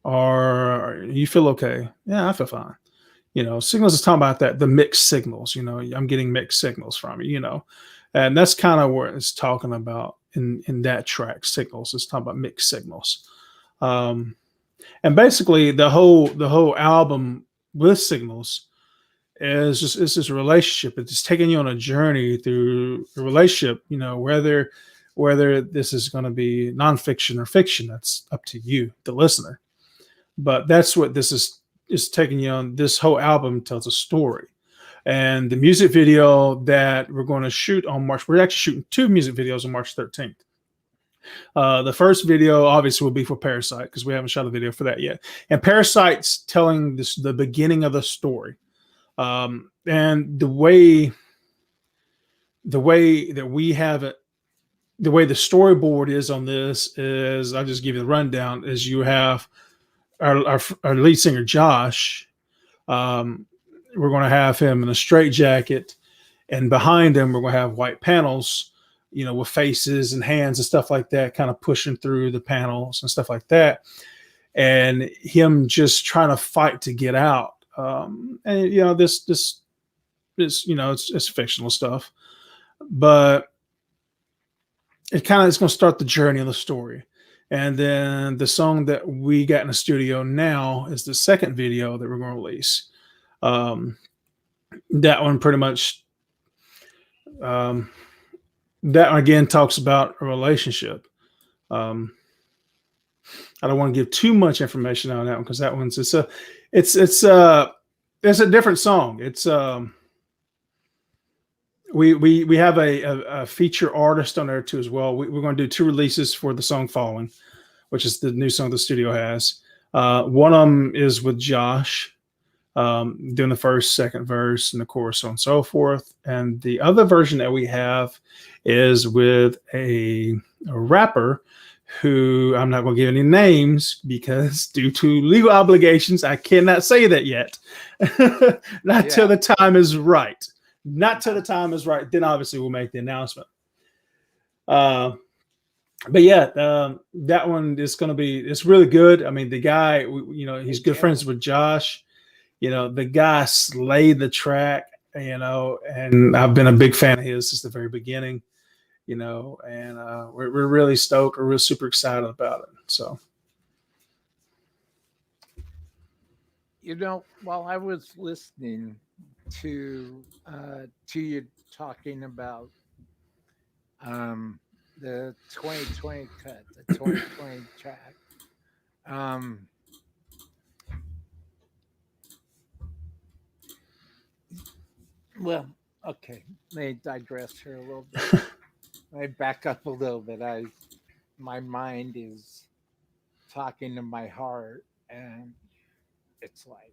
Or you feel okay? Yeah, I feel fine. You know, Signals is talking about that, the mixed signals. You know, I'm getting mixed signals from you, you know, and that's kind of what it's talking about in that track, Signals. It's talking about mixed signals. And basically the whole album with Signals is just, it's this relationship. It's just taking you on a journey through a relationship, you know, whether this is going to be nonfiction or fiction, that's up to you, the listener. But that's what this is taking you on. This whole album tells a story. And the music video that we're going to shoot on we're actually shooting 2 music videos on March 13th. The first video obviously will be for Parasite, because we haven't shot a video for that yet. And Parasite's telling the beginning of the story. And the way that we have it, the way the storyboard is on this is, I'll just give you the rundown, is you have our lead singer, Josh. We're going to have him in a straight jacket, and behind him we're going to have white panels, you know, with faces and hands and stuff like that, kind of pushing through the panels and stuff like that, and him just trying to fight to get out. And you know, this you know, it's fictional stuff, but it's going to start the journey of the story. And then the song that we got in the studio now is the second video that we're going to release. That one pretty much, that one again talks about a relationship. I don't want to give too much information on that one, because that one's it's a different song. It's we have a feature artist on there too as well. We're going to do 2 releases for the song Falling, which is the new song the studio has. One of them is with Josh, doing the first, second verse, and the chorus, so on and so forth. And the other version that we have is with a rapper who I'm not going to give any names, because due to legal obligations, I cannot say that yet. Not till the time is right. Not till the time is right. Then obviously we'll make the announcement. But yeah, that one is going to be, it's really good. I mean, the guy, you know, he's good friends with Josh. You know, the guy slayed the track, you know, and I've been a big fan of his since the very beginning, you know, and we're really stoked. We're really super excited about it. So, You know, while I was listening to you talking about the 2020 cut, the 2020 track. Um, well, okay, let me digress here a little bit. Let me back up a little bit. My mind is talking to my heart, and it's like,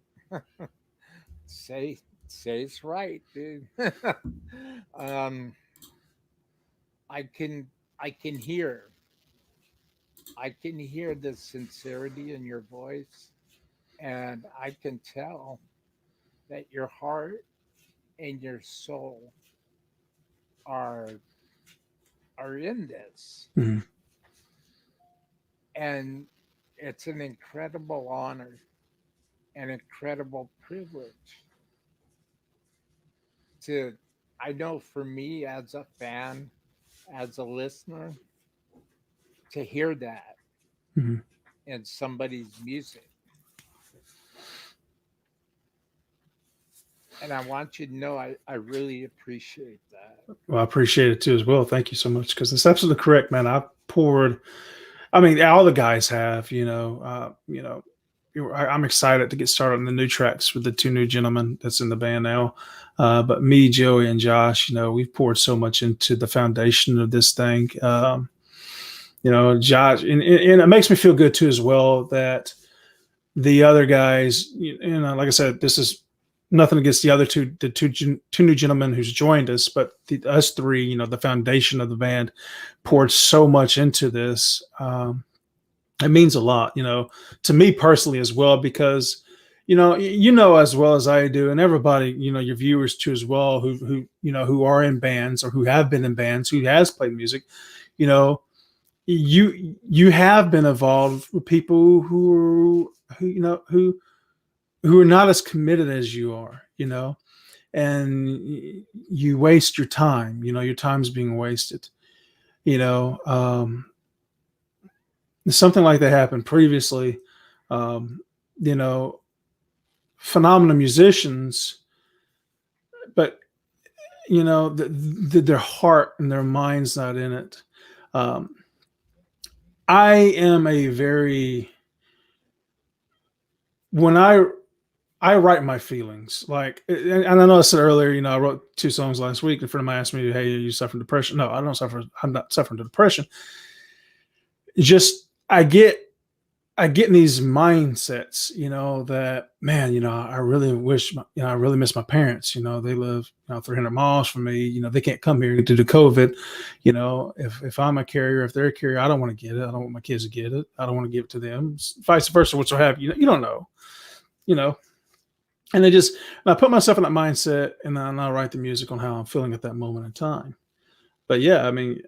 say say it's right, dude. um, I can hear the sincerity in your voice, and I can tell that your heart and your soul are in this, Mhm. and it's an incredible honor, an incredible privilege to, I know for me as a fan, as a listener, to hear that Mhm. in somebody's music. And I want you to know I really appreciate that. Well, I appreciate it too as well. Thank you so much because it's absolutely correct, man. I poured. I mean, all the guys have. I'm excited to get started on the new tracks with the two new gentlemen that's in the band now. But me, Joey, and Josh, we've poured so much into the foundation of this thing. Josh, and it makes me feel good too as well that the other guys, like I said, this is nothing against the other two new gentlemen who's joined us, but us three, the foundation of the band poured so much into this. It means a lot, to me personally as well, because as well as I do, and everybody, your viewers too as well, who are in bands or who have been in bands, who has played music, you know, you have been involved with people who are not as committed as you are, and you waste your time, your time's being wasted, you know. Something like that happened previously. Um, you know, phenomenal musicians, but their heart and their mind's not in it. Um, I am a very when I write my feelings. Like, and I know I said earlier, I wrote 2 songs last week. A friend of mine asked me, "Hey, are you suffering depression?" No, I don't suffer. I'm not suffering depression. It's just I get in these mindsets, that man, I really wish, I really miss my parents. They live 300 miles from me. They can't come here due to COVID. If I'm a carrier, if they're a carrier, I don't want to get it. I don't want my kids to get it. I don't want to give it to them. Vice versa, what's have you? You don't know, you know. And I put myself in that mindset, and then I write the music on how I'm feeling at that moment in time. But yeah, I mean,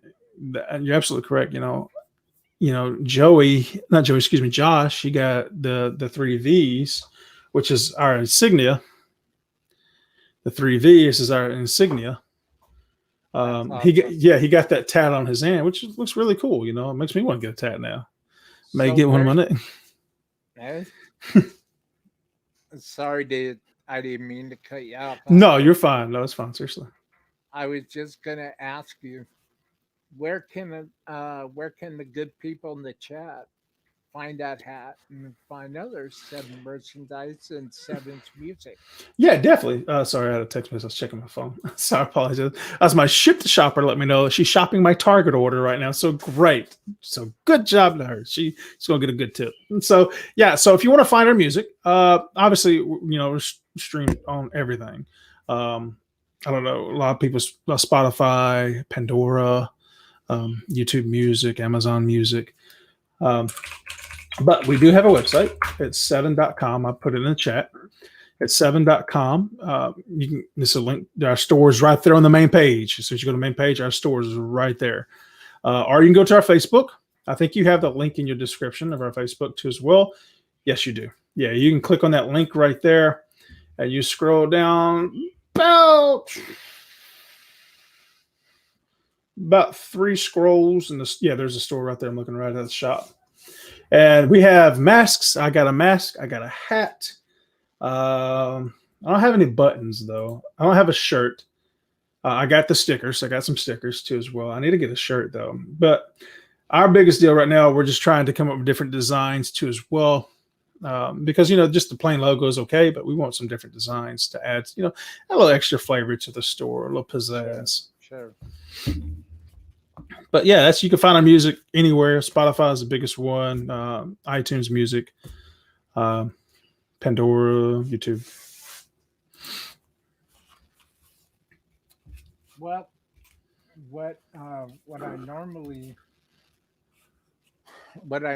you're absolutely correct. Josh, he got the 3Vs, which is our insignia. The 3Vs is our insignia. That's awesome. He got that tat on his hand, which looks really cool. It makes me want to get a tat now. May So get one on my where, neck. eh? Sorry, dude. I didn't mean to cut you off. No, you're fine. No, it's fine. Seriously. I was just gonna ask you, where can the good people in the chat find that hat and find other Seven merchandise and Seven's music? Yeah, definitely. Sorry, I had a text message. I was checking my phone. Sorry, I apologize. That's my ship to shopper. Let me know that she's shopping my Target order right now. So great. So good job to her. She's gonna get a good tip. And so yeah. So if you want to find her music, obviously we're streamed on everything. I don't know. A lot of people Spotify, Pandora, YouTube Music, Amazon Music. But we do have a website. It's sevvven.com. I put it in the chat. It's sevvven.com. This is a link. Our store is right there on the main page. So as you go to the main page, our store is right there. Or you can go to our Facebook. I think you have the link in your description of our Facebook too as well. Yes, you do. Yeah, you can click on that link right there, and you scroll down about 3 scrolls, and there's a store right there. I'm looking right at the shop, and we have masks. I got a mask. I got a hat. I don't have any buttons though. I don't have a shirt. I got the stickers. I got some stickers too as well. I need to get a shirt though. But our biggest deal right now, we're just trying to come up with different designs too as well. Because just the plain logo is okay, but we want some different designs to add, a little extra flavor to the store, a little pizzazz. Sure. But yeah, you can find our music anywhere. Spotify is the biggest one. iTunes Music, um, Pandora, YouTube. Well, what I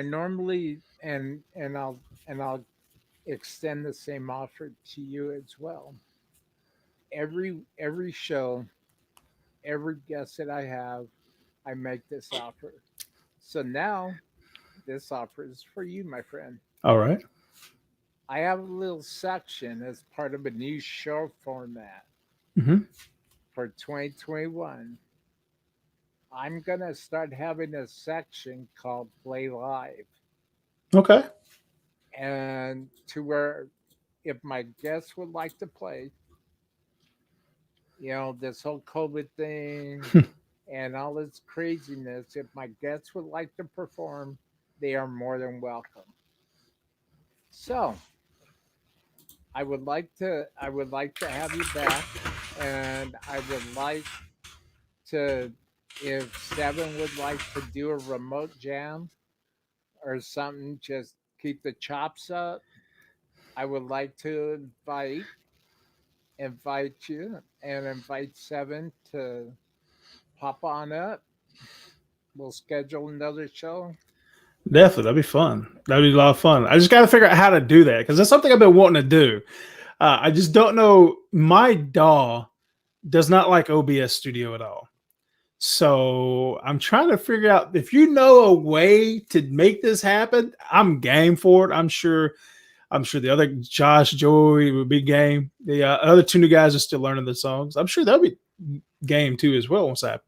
normally and I'll extend the same offer to you as well. Every show, every guest that I have, I make this offer. So now this offer is for you, my friend. All right. I have a little section as part of a new show format Mm-hmm. for 2021. I'm gonna start having a section called Play Live, Okay. and to where if my guests would like to play, this whole COVID thing and all this craziness, if my guests would like to perform, they are more than welcome. So I would like to have you back, and I would like to, if Seven would like to do a remote jam or something, just keep the chops up. I would like to invite you and invite Seven to pop on up. We'll schedule another show. Definitely. That'd be fun. That'd be a lot of fun. I just got to figure out how to do that because that's something I've been wanting to do. I just don't know. My DAW does not like OBS Studio at all. So I'm trying to figure out if you know a way to make this happen. I'm game for it. I'm sure. I'm sure the other Josh, Joey would be game. The other two new guys are still learning the songs. I'm sure they'll be game too as well once I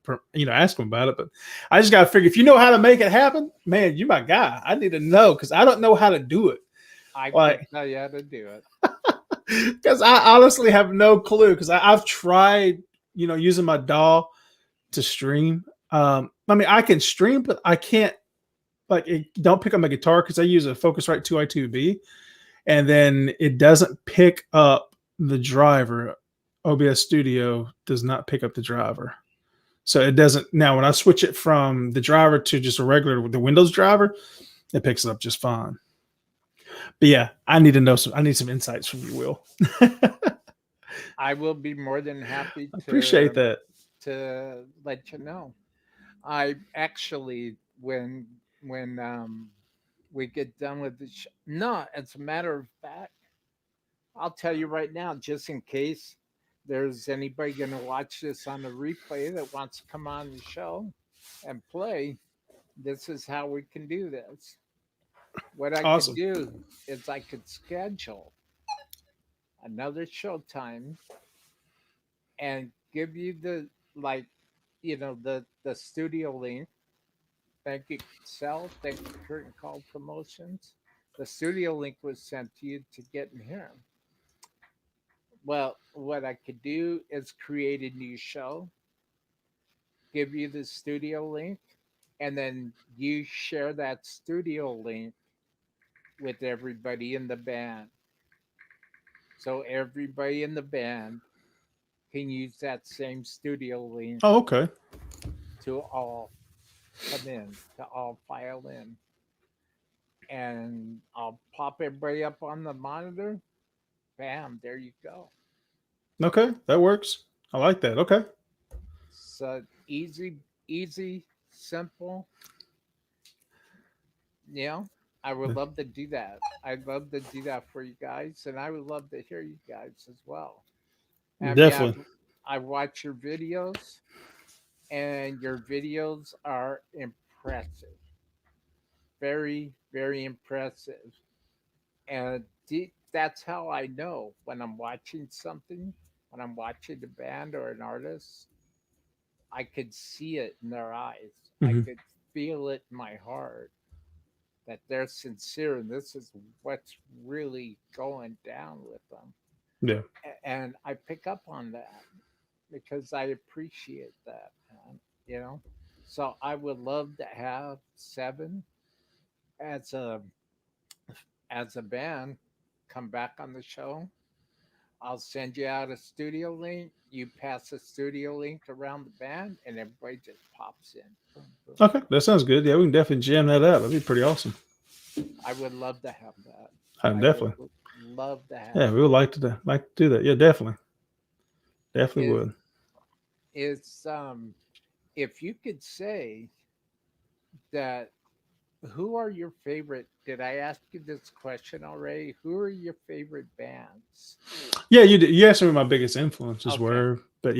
ask them about it. But I just got to figure if you know how to make it happen, man, you my guy. I need to know because I don't know how to do it. I can Like, tell you how to do it. because I honestly have no clue because I've tried, using my DAW to stream. I mean, I can stream, but I can't don't pick up my guitar because I use a Focusrite 2i2B, and then it doesn't pick up the driver. OBS Studio does not pick up the driver. So it doesn't now when I switch it from the driver to just a regular the Windows driver, it picks it up just fine. But yeah, I need some insights from you, Will. I will be more than happy I appreciate that. to let you know. I actually, when we get done with the show, no, as a matter of fact, I'll tell you right now, just in case there's anybody going to watch this on the replay that wants to come on the show and play, this is how we can do this. What I could Awesome. do is I could schedule another show time and give you the, like, the studio link. Thank you, Sal. Thank you, Curtain Call Promotions. The studio link was sent to you to get in here. Well, what I could do is create a new show, give you the studio link, and then you share that studio link with everybody in the band. So everybody in the band can use that same studio link Oh, okay. to all come in, to all file in. And I'll pop everybody up on the monitor. Bam, there you go. Okay. That works. I like that. Okay. So easy, simple. You know, I would love to do that. I'd love to do that for you guys, and I would love to hear you guys as well. I mean, Definitely. I watch your videos, and your videos are impressive, very, very impressive. And that's how I know when I'm watching something, when I'm watching a band or an artist, I could see it in their eyes. I Hmm. could feel it in my heart that they're sincere and this is what's really going down with them. Yeah. And I pick up on that. because I appreciate that, man. You know, so I would love to have Sevvven as a band come back on the show. I'll send you out a studio link. You pass the studio link around the band, and everybody just pops in. Boom, boom. Okay, that sounds good. Yeah, we can definitely jam that out. That'd be pretty awesome. I would love to have that. I would Definitely. love to have Yeah, we would that. like to do that. Yeah, definitely. Definitely Is would. is if you could say that, who are your favorite? Did I ask you this question already? Who are your favorite bands? Yeah, you did. You asked me what my biggest influences Okay. were, but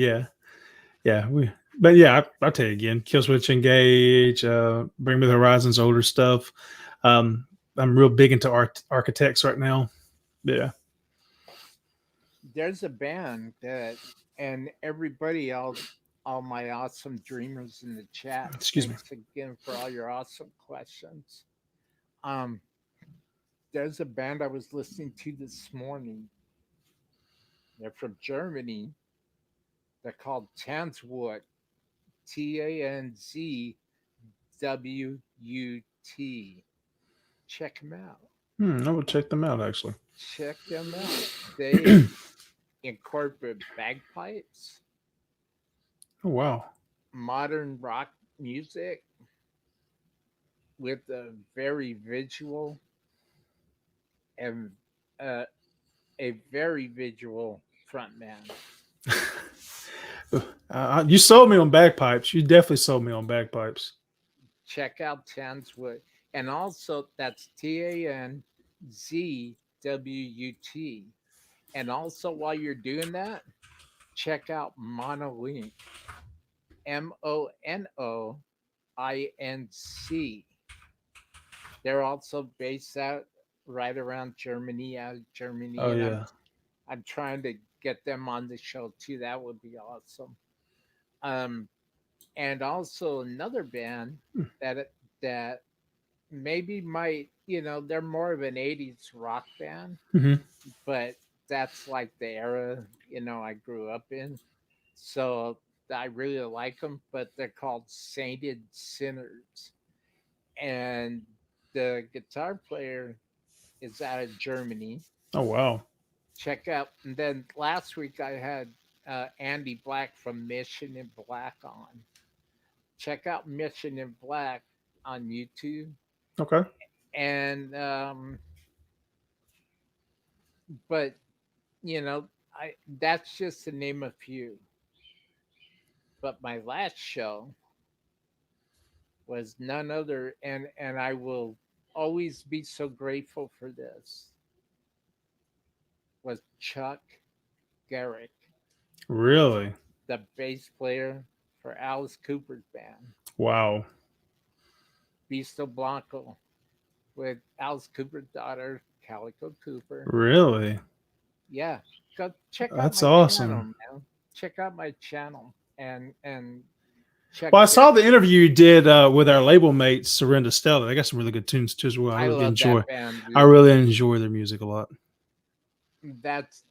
but yeah, I'll tell you again. Killswitch Engage, Bring Me the Horizon's older stuff. I'm real big into architects right now. Yeah. There's a band that, and everybody, all my awesome dreamers in the chat, Excuse me. thanks again for all your awesome questions. Um, there's a band I was listening to this morning. They're from Germany. They're called Tanzwut, Tanzwut. Check them out. I will check them out actually. Check them out. They incorporate bagpipes, Oh wow. modern rock music with a very visual and uh, a very visual front man. You sold me on bagpipes. You definitely sold me on bagpipes. Check out Tanzwut. And also, that's Tanzwut. And also, while you're doing that, check out Monolink. Monoinc. They're also based out right around Germany, out of Germany, Oh and yeah. I'm trying to get them on the show too. That would be awesome. Um, and also another band that maybe might, they're more of an '80s rock band, Mm-hmm. but that's like the era I grew up in. So I really like them, but they're called Sainted Sinners, and the guitar player is out of Germany. Oh wow. Check out. And then last week I had Andy Black from Mission in Black on. Check out Mission in Black on YouTube. Okay. And but I that's just to name a few. But my last show was none other, and I will always be so grateful for this, was Chuck Garrick, Really? the bass player for Alice Cooper's band, Wow. Visto Blanco, with Alice Cooper's daughter, Calico Cooper. Really? Yeah, go check out That's my channel, awesome. man. Check out my channel and check Well, I Chuck. saw the interview you did with our label mates, Surrender Stella. They got some really good tunes too as well. I love that band, I dude. really enjoy their music a lot. That's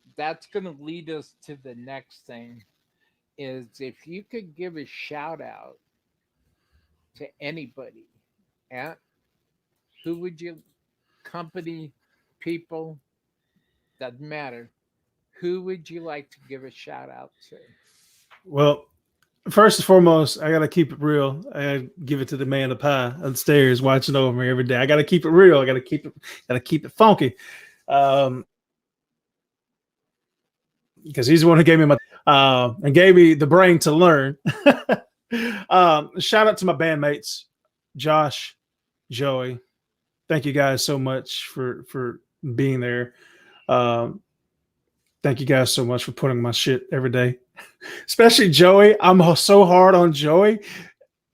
gonna lead us to the next thing. Is if you could give a shout out to anybody, and who would you, company, people, doesn't matter. Who would you like to give a shout out to? Well, first and foremost, I gotta keep it real. I gotta give it to the man of pie upstairs watching over me every day. I gotta keep it real. I gotta keep it funky. Because he's the one who gave me my and gave me the brain to learn. Shout out to my bandmates, Josh, Joey. Thank you guys so much for being there. Thank you guys so much for putting my shit every day, especially Joey. I'm so hard on Joey.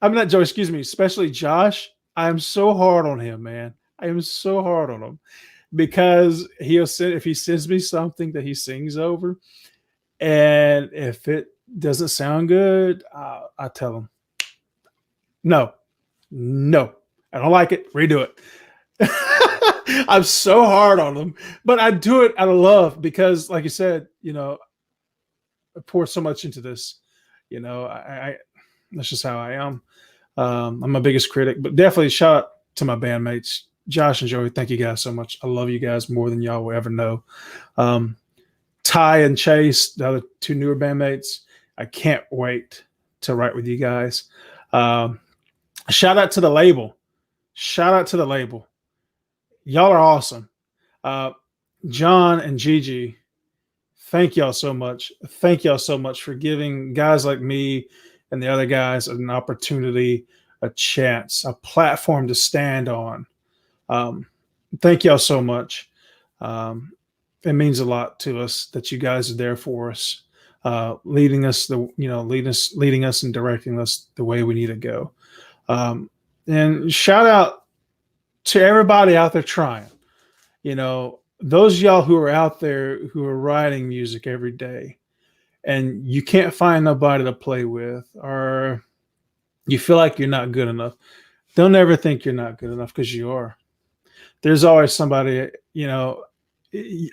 I'm not Joey, excuse me, especially Josh. I'm so hard on him, man. I am so hard on him because he'll send, if he sends me something that he sings over, and if it doesn't sound good, I tell him, no, I don't like it. Redo it. I'm so hard on them, but I do it out of love because, like you said, pour so much into this. I that's just how I am. I'm my biggest critic, but definitely shout out to my bandmates, Josh and Joey. Thank you guys so much. I love you guys more than y'all will ever know. Um, Ty and Chase, the other two newer bandmates, I can't wait to write with you guys. Um, Shout out to the label. Shout out to the label. Y'all are awesome. Uh, John and Gigi, thank y'all so much. Thank y'all so much for giving guys like me and the other guys an opportunity, a chance, a platform to stand on. Um, Thank y'all so much. It means a lot to us that you guys are there for us, leading us leading us and directing us the way we need to go. And shout out to everybody out there trying. Those y'all who are out there who are writing music every day, and you can't find nobody to play with, or you feel like you're not good enough. Don't ever think you're not good enough, because you are. There's always somebody.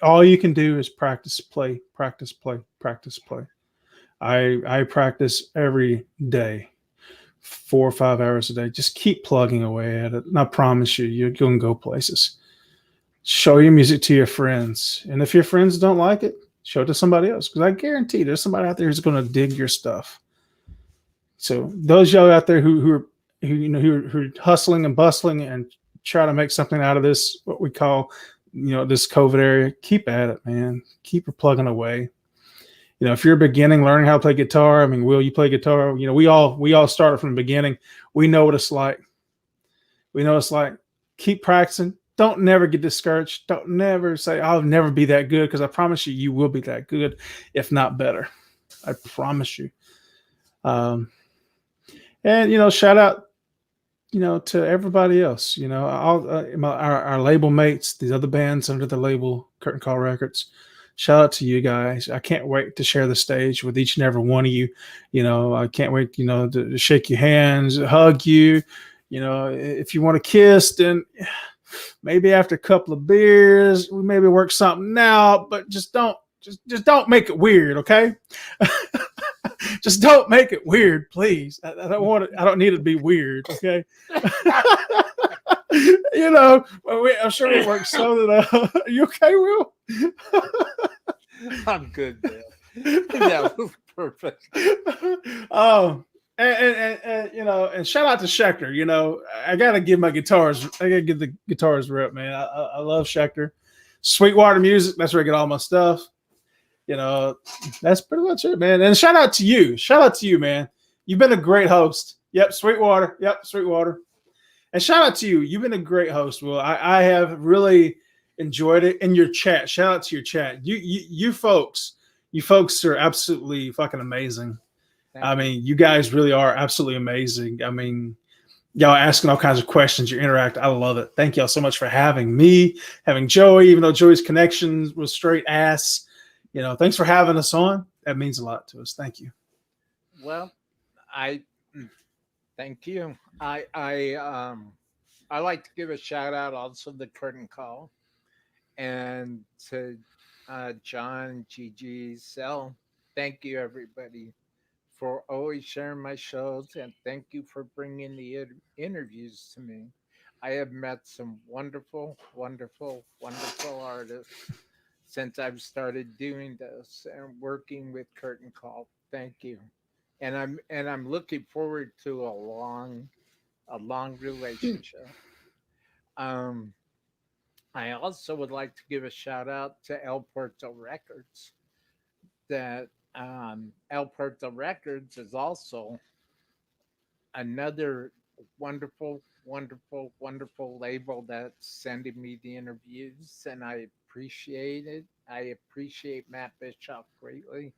All you can do is practice, play, practice, play, practice, play. I practice every day, 4 or 5 hours a day. Just keep plugging away at it, and I promise you're going to go places. Show your music to your friends, and if your friends don't like it, show it to somebody else, because I guarantee there's somebody out there who's going to dig your stuff. So those y'all out there who are hustling and bustling and try to make something out of this, what we call, this COVID area, keep at it, man. Keep plugging away. If you're beginning learning how to play guitar, I mean, Will, you play guitar? We all started from the beginning. We know what it's like. Keep practicing. Don't never get discouraged. Don't never say, I'll never be that good, because I promise you will be that good, if not better. I promise you. And shout out, to everybody else. All our label mates, these other bands under the label Curtain Call Records. Shout out to you guys. I can't wait to share the stage with each and every one of you. I can't wait, to shake your hands, hug you. If you want to kiss, then maybe after a couple of beers, we maybe work something out, but just don't make it weird, okay? Just don't make it weird, please. I don't want it. I don't need it to be weird, okay? I'm sure it works so that. Are you okay, Will? I'm good, man. That was perfect. And shout out to Schecter. I gotta give my guitars. I gotta give the guitars rep, man. I love Schecter. Sweetwater Music. That's where I get all my stuff. That's pretty much it, man. And shout out to you. Shout out to you, man. You've been a great host. Yep, Sweetwater. Yep, Sweetwater. And shout out to you. You've been a great host, Will. I have really enjoyed it. And your chat. Shout out to your chat. You folks are absolutely fucking amazing. I mean, you guys really are absolutely amazing. I mean, y'all asking all kinds of questions. You interact. I love it. Thank y'all so much for having me, having Joey, even though Joey's connection was straight ass. Thanks for having us on. That means a lot to us. Thank you. Well, thank you. I like to give a shout out also to Curtain Call and to John, Gigi, Sel. Thank you, everybody, for always sharing my shows, and thank you for bringing the interviews to me. I have met some wonderful, wonderful, wonderful artists since I've started doing this and working with Curtain Call. Thank you. And I'm looking forward to a long relationship. Um I also would like to give a shout out to El Puerto Records. That El Puerto Records is also another wonderful, wonderful, wonderful label that's sending me the interviews, and I appreciate it. I appreciate Matt Bischoff greatly.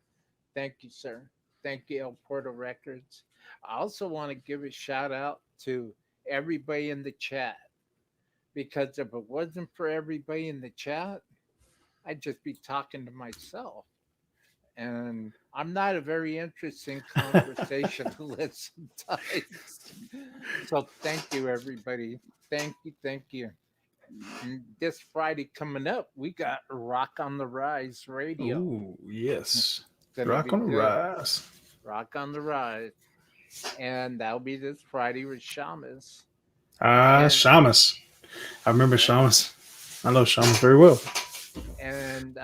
Thank you, sir. Thank you, El Puerto Records. I also want to give a shout out to everybody in the chat, because if it wasn't for everybody in the chat, I'd just be talking to myself. And I'm not a very interesting conversationalist sometimes. So thank you, everybody. Thank you, thank you. And this Friday coming up, we got Rock on the Rise Radio. Ooh, yes. It's gonna Rock be on the good. rise. Rock on the Rise. And that'll be this Friday with Shamus. Ah, And Shamus. I remember yeah, Shamus. I know Shamus very well. and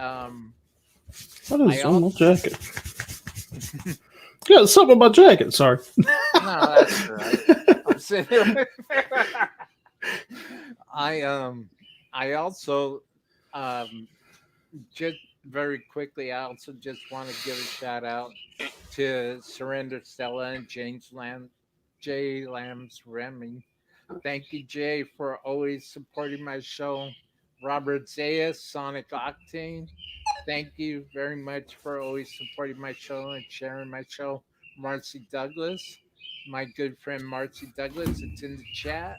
What I is on my also jacket? Yeah, something about jacket. Sorry. no, that's all right. I'm sitting here. I also um just very quickly, I also just want to give a shout out to Surrender Stella and Jay Lamb's Remy. Thank you, Jay, for always supporting my show. Robert Zayas, Sonic Octane. Thank you very much for always supporting my show and sharing my show. Marcy Douglas, my good friend Marcy Douglas, it's in the chat.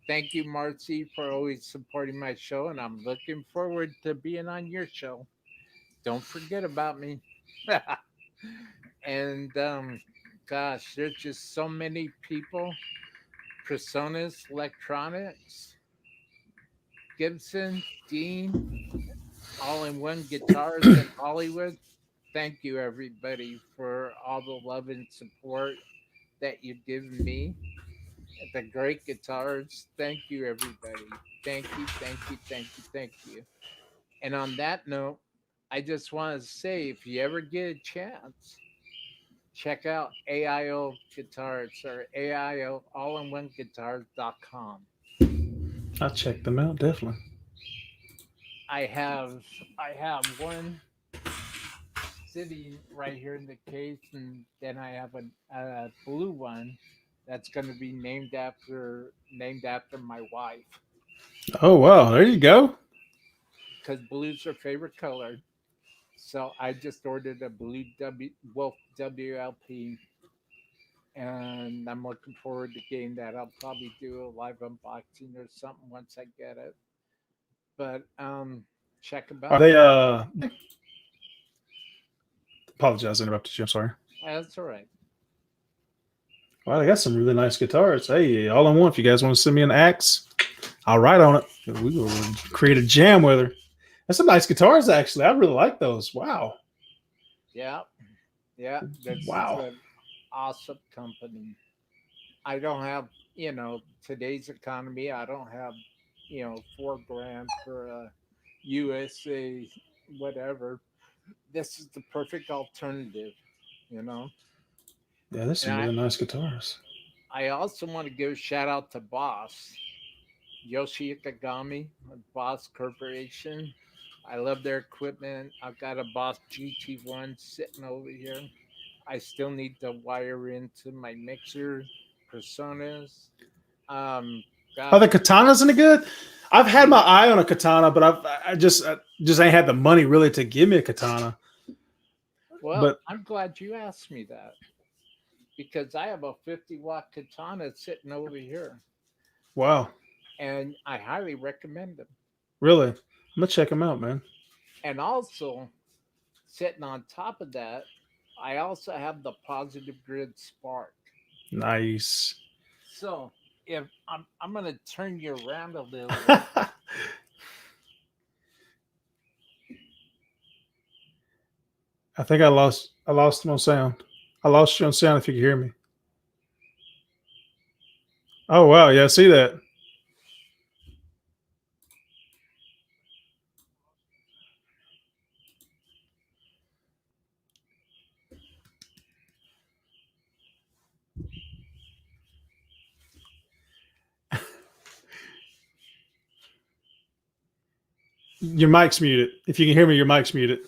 Thank you, Marcy, for always supporting my show, and I'm looking forward to being on your show. Don't forget about me. And gosh, there's just so many people. Personas Electronics, Gibson, Dean, all in one guitars in Hollywood. Thank you, everybody, for all the love and support that you give me. The great guitars. Thank you, everybody. Thank you, thank you, thank you, thank you. And on that note, I just want to say if you ever get a chance, check out AIO Guitars or AIO all in one guitars.com. I checked them out, definitely. I have one sitting right here in the case, and then I have a blue one that's going to be named after my wife Oh, wow. There you go. because blue's her favorite color. So I just ordered a blue Wolf WLP, and I'm looking forward to getting that. I'll probably do a live unboxing or something once I get it. But check them Are out. they, apologize, I interrupted you. I'm sorry. That's all right. Wow, they got some really nice guitars. Hey, all in one. If you guys want to send me an axe, I'll write on it. We will create a jam with her. That's some nice guitars, actually. I really like those. Wow. Yeah, yeah. This is Wow. an awesome company. I don't have, today's economy. I don't have, 4 grand for a USA whatever. This is the perfect alternative, you know. Yeah, there's And some I really nice guitars. I also want to give a shout out to Boss Yoshi Ikagami, Boss Corporation. I love their equipment. I've got a Boss GT1 sitting over here. I still need to wire into my mixer personas. Um, Are the gosh, katanas any good? I've had my you eye on a katana, but I just ain't had the money really to give me a katana. well, But I'm glad you asked me that because I have a 50-watt katana sitting over here, wow, and I highly recommend them. really, I'm gonna check them out, man. And also, sitting on top of that, I also have the Positive Grid Spark. Nice. So if I'm gonna turn you around a little bit. I think I lost him on sound. I lost you on sound if you can hear me. Oh wow, yeah, I see that. Your mic's muted. If you can hear me, your mic's muted.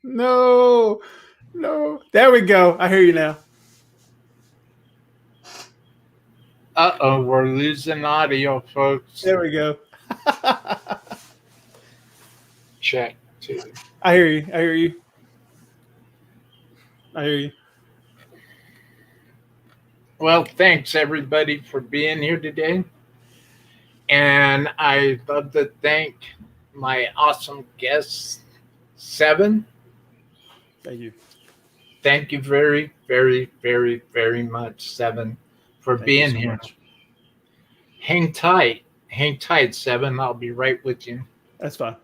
No, no. There we go. I hear you now. We're losing audio, folks. There we go. Check two. I hear you. I hear you. I hear you. Well, thanks everybody for being here today. And I'd love to thank my awesome guest, Sevvven. Thank you. Thank you very, very, very, very much, Sevvven, for Thank you being so here. much. Hang tight. hang tight, Sevvven. I'll be right with you. That's fine.